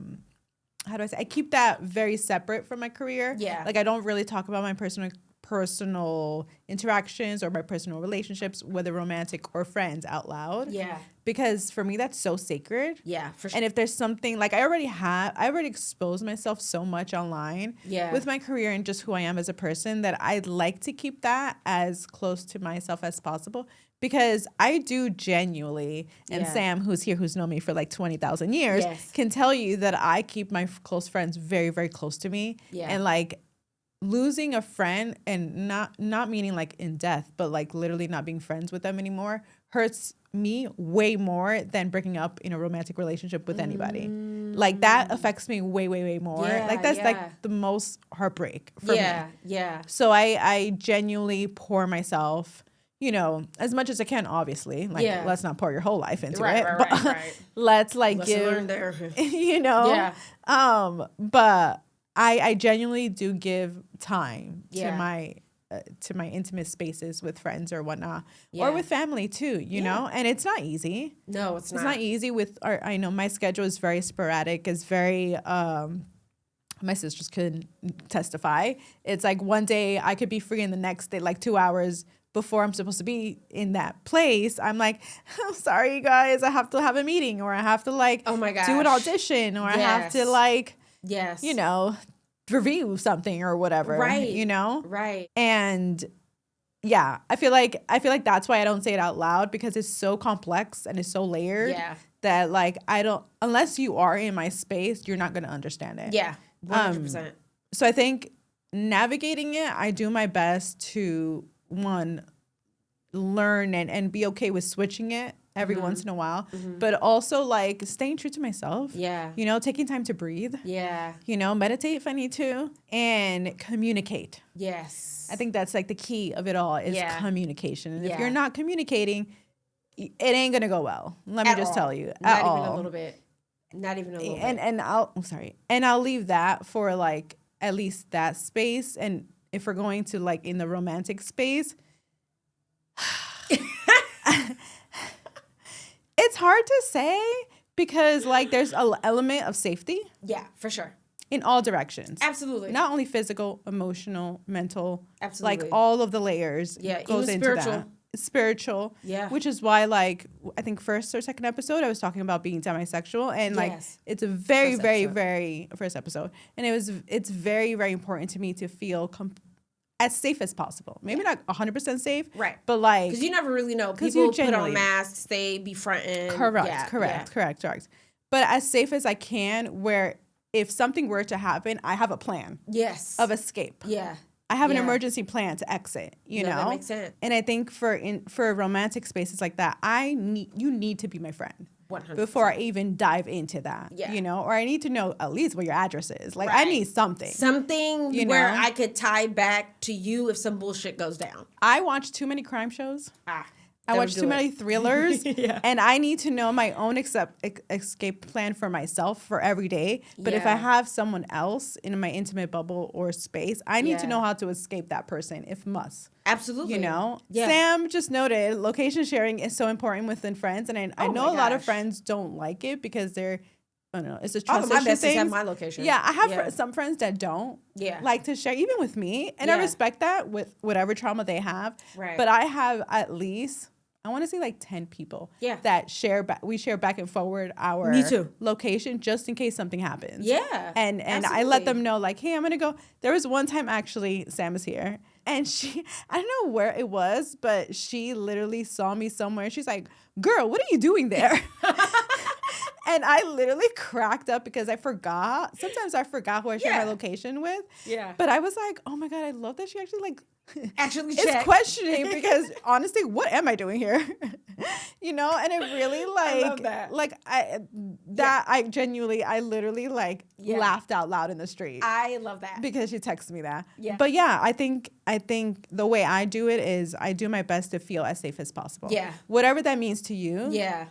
do I say? I keep that very separate from my career. Yeah. Like I don't really talk about my personal interactions or my personal relationships, whether romantic or friends, out loud. Yeah. Because for me, that's so sacred. Yeah, for sure. And if there's something like I already exposed myself so much online with my career and just who I am as a person that I'd like to keep that as close to myself as possible. Because I do genuinely, and Sam, who's here, who's known me for like 20,000 years, can tell you that I keep my close friends very, very close to me. Yeah. And like losing a friend, and not meaning like in death, but like literally not being friends with them anymore, hurts me way more than breaking up in a romantic relationship with anybody. Like that affects me way, way, way more. Like that's like the most heartbreak for me. Yeah. So I genuinely pour myself, you know, as much as I can, obviously. Like, let's not pour your whole life into it. Right. Let's like give, you know. Yeah. But I genuinely do give time to my intimate spaces with friends or whatnot, or with family too, you know. And it's not easy. No, it's not. It's not easy with I know my schedule is very sporadic. It's very my sisters could testify. It's like one day I could be free and the next day, like 2 hours before I'm supposed to be in that place, I'm like, oh, sorry, you guys, I have to have a meeting, or I have to like do an audition, or I have to like, you know, review something or whatever, you know? Right. And yeah, I feel like that's why I don't say it out loud, because it's so complex and it's so layered that like unless you are in my space, you're not going to understand it. Yeah, 100%. So I think navigating it, I do my best to learn and be okay with switching it every once in a while, but also like staying true to myself. Yeah. You know, taking time to breathe. Yeah. You know, meditate if I need to, and communicate. Yes. I think that's like the key of it all is communication. And if you're not communicating, it ain't going to go well. Let me just tell you. Not even a little bit. Not even a little bit. And I'll leave that for like at least that space. And if we're going to like in the romantic space, it's hard to say, because like there's an element of safety. Yeah, for sure. In all directions. Absolutely. Not only physical, emotional, mental. Absolutely. Like all of the layers goes into that. Spiritual. Yeah. Which is why, like, I think first or second episode, I was talking about being demisexual, and like it's a very, very, very first episode, and it's very, very important to me to feel as safe as possible. Maybe not 100% safe, right? But like, because you never really know. People put on masks, they be fronting. Correct. But as safe as I can, where if something were to happen, I have a plan. Yes. Of escape. Yeah. I have an emergency plan to exit, you know? That makes sense. And I think for romantic spaces like that, you need to be my friend. 100%. Before I even dive into that, you know? Or I need to know at least what your address is. Like, I need something. Something where I could tie back to you if some bullshit goes down. I watch too many crime shows. I watch too many thrillers, Yeah. and I need to know my own escape plan for myself for every day. But if I have someone else in my intimate bubble or space, I need to know how to escape that person if must. Absolutely. You know? Yeah. Sam just noted location sharing is so important within friends, and I know a lot of friends don't like it because they're, I don't know, it's a transition my thing. besties have my location. Yeah, I have some friends that don't like to share, even with me, and I respect that with whatever trauma they have. Right. But I have at least, I want to say like 10 people that we share back and forward our location just in case something happens. Yeah. And I let them know like, hey, I'm going to go. There was one time actually, Sam is here, and I don't know where it was, but she literally saw me somewhere. She's like, girl, what are you doing there? And I literally cracked up because I forgot. Sometimes I forgot who I share my location with. Yeah. But I was like, oh my God, I love that she actually is questioning because honestly, what am I doing here? You know, and it really I love that. I genuinely, I literally laughed out loud in the street. I love that. Because she texted me that. Yeah. But yeah, I think the way I do it is I do my best to feel as safe as possible. Yeah. Whatever that means to you. Yeah.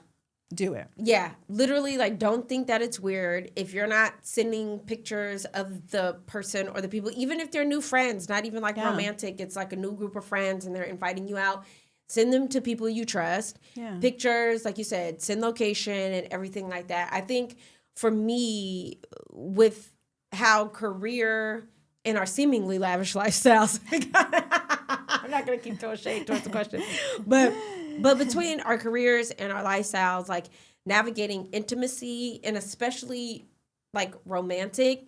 Do it. Yeah. Literally, don't think that it's weird if you're not sending pictures of the person or the people, even if they're new friends, not even romantic. It's like a new group of friends and they're inviting you out. Send them to people you trust. Yeah. Pictures, like you said, send location and everything like that. I think for me, with how career and our seemingly lavish lifestyles, I'm not going to keep throwing shade towards the question, but between our careers and our lifestyles, navigating intimacy and especially romantic,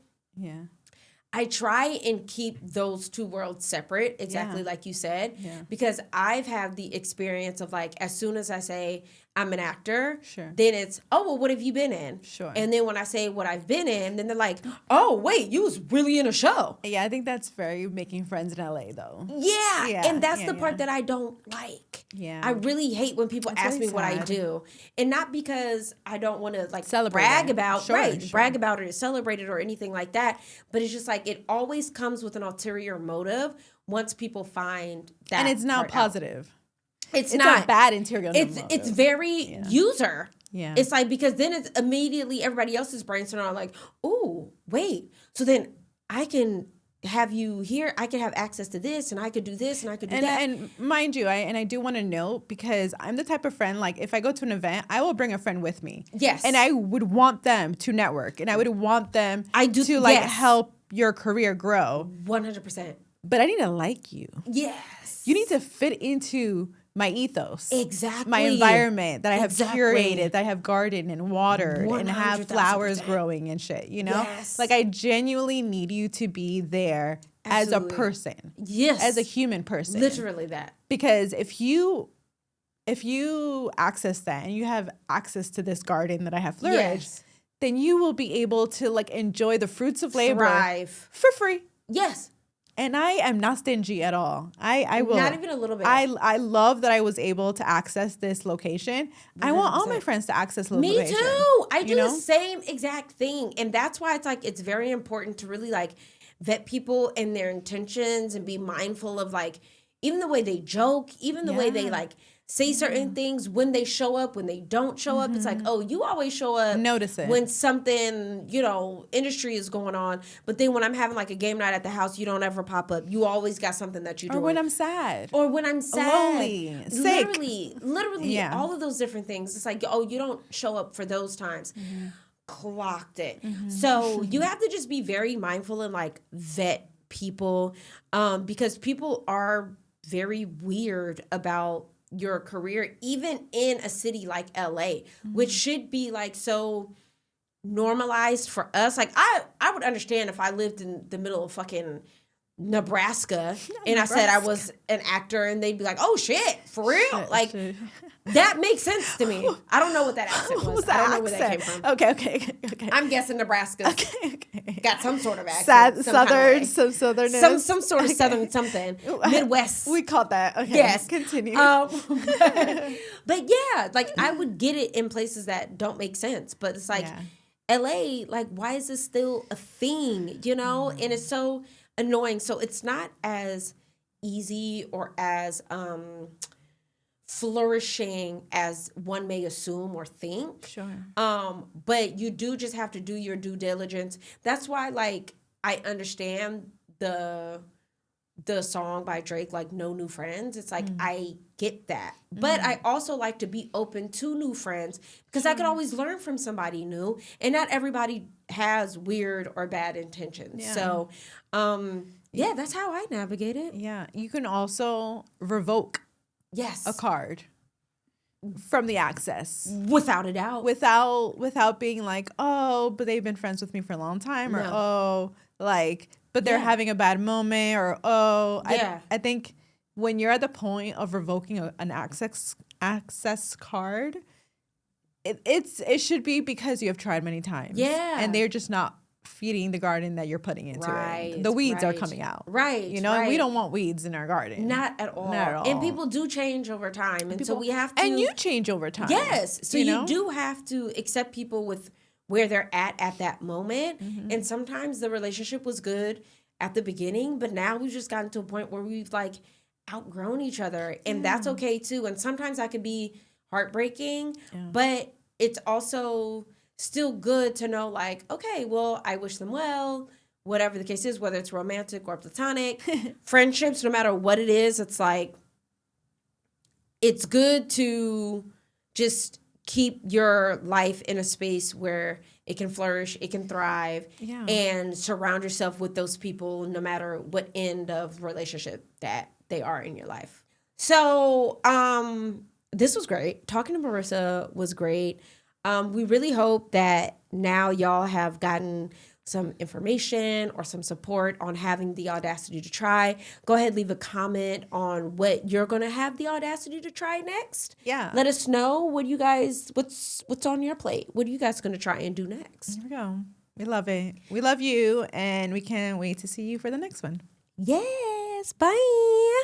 I try and keep those two worlds separate, exactly like you said, because I've had the experience of as soon as I say I'm an actor, then it's, oh, well, what have you been in? Sure. And then when I say what I've been in, then they're like, oh, wait, you was really in a show. Yeah, I think that's very making friends in LA, though. Yeah, and that's the part that I don't like. Yeah. I really hate when people ask me what I do. And not because I don't want to celebrate brag about, brag about it or celebrate it or anything like that, but it's just it always comes with an ulterior motive once people find that. And it's not positive. Out. It's not a bad interior. It's very user. Yeah. It's because then it's immediately everybody else's brains are oh, wait. So then I can have you here. I can have access to this and I could do this and I could do that. And mind you, I do want to note, because I'm the type of friend, if I go to an event, I will bring a friend with me. Yes. And I would want them to network and I would want them to help your career grow. 100%. But I need to like you. Yes. You need to fit into my ethos. Exactly. My environment that I have curated, that I have gardened and watered and have flowers growing and shit, you know? Yes. I genuinely need you to be there as a person. Yes. As a human person. Literally that. Because if you access that and you have access to this garden that I have flourished, then you will be able to enjoy the fruits of labor. Thrive. For free. Yes. And I am not stingy at all. I will. Not even a little bit. I love that I was able to access this location. 100%. I want all my friends to access the location. Me too. I do the same exact thing. And that's why it's very important to really vet people and their intentions and be mindful of even the way they joke, even the way they say certain things, when they show up, when they don't show up. It's oh, you always show up. Notice it. When something, industry is going on. But then when I'm having a game night at the house, you don't ever pop up. You always got something that you do. Or when I'm sad. Or when I'm sad. Lonely. Sick. Literally, all of those different things. It's oh, you don't show up for those times. Mm-hmm. Clocked it. Mm-hmm. So you have to just be very mindful and vet people, because people are very weird about your career, even in a city like LA, which should be so normalized for us. I would understand if I lived in the middle of fucking Nebraska and I said I was an actor, and they'd be like, "Oh shit, for real?" Like that makes sense to me. I don't know what that accent was. I don't know where that came from. Okay. I'm guessing Nebraska got some sort of Southern, accent. some southerness. Some sort of southern something. Midwest. We caught that. Okay. Yes. Continue. But yeah, like I would get it in places that don't make sense. But it's like LA, like why is this still a thing? You know? And it's so annoying. So it's not as easy or as flourishing as one may assume or think. Sure. But you do just have to do your due diligence. That's why, like, I understand the song by Drake, like No New Friends. It's like I get that. But I also like to be open to new friends because I could always learn from somebody new, and not everybody has weird or bad intentions. Yeah. So yeah, that's how I navigate it. Yeah. You can also revoke a card from the access. Without a doubt. Without being like, oh, but they've been friends with me for a long time, or but they're having a bad moment, or I think when you're at the point of revoking an access card, it should be because you have tried many times. Yeah. And they're just not feeding the garden that you're putting into it. The weeds are coming out. Right. You know, and we don't want weeds in our garden. Not at all. And people do change over time. And so we have to. And you change over time. Yes. So you do have to accept people with where they're at that moment. Mm-hmm. And sometimes the relationship was good at the beginning, but now we've just gotten to a point where we've like outgrown each other. And that's okay too. And sometimes that could be heartbreaking, but it's also still good to know, like, okay, well, I wish them well, whatever the case is, whether it's romantic or platonic. Friendships, no matter what it is, it's like, it's good to just keep your life in a space where it can flourish, it can thrive, and surround yourself with those people no matter what end of relationship that they are in your life. So this was great. Talking to Marissa was great. We really hope that now y'all have gotten some information or some support on having the audacity to try. Go ahead, leave a comment on what you're going to have the audacity to try next. Yeah. Let us know what you guys, what's on your plate. What are you guys going to try and do next? Here we go. We love it. We love you, and we can't wait to see you for the next one. Yes. Bye.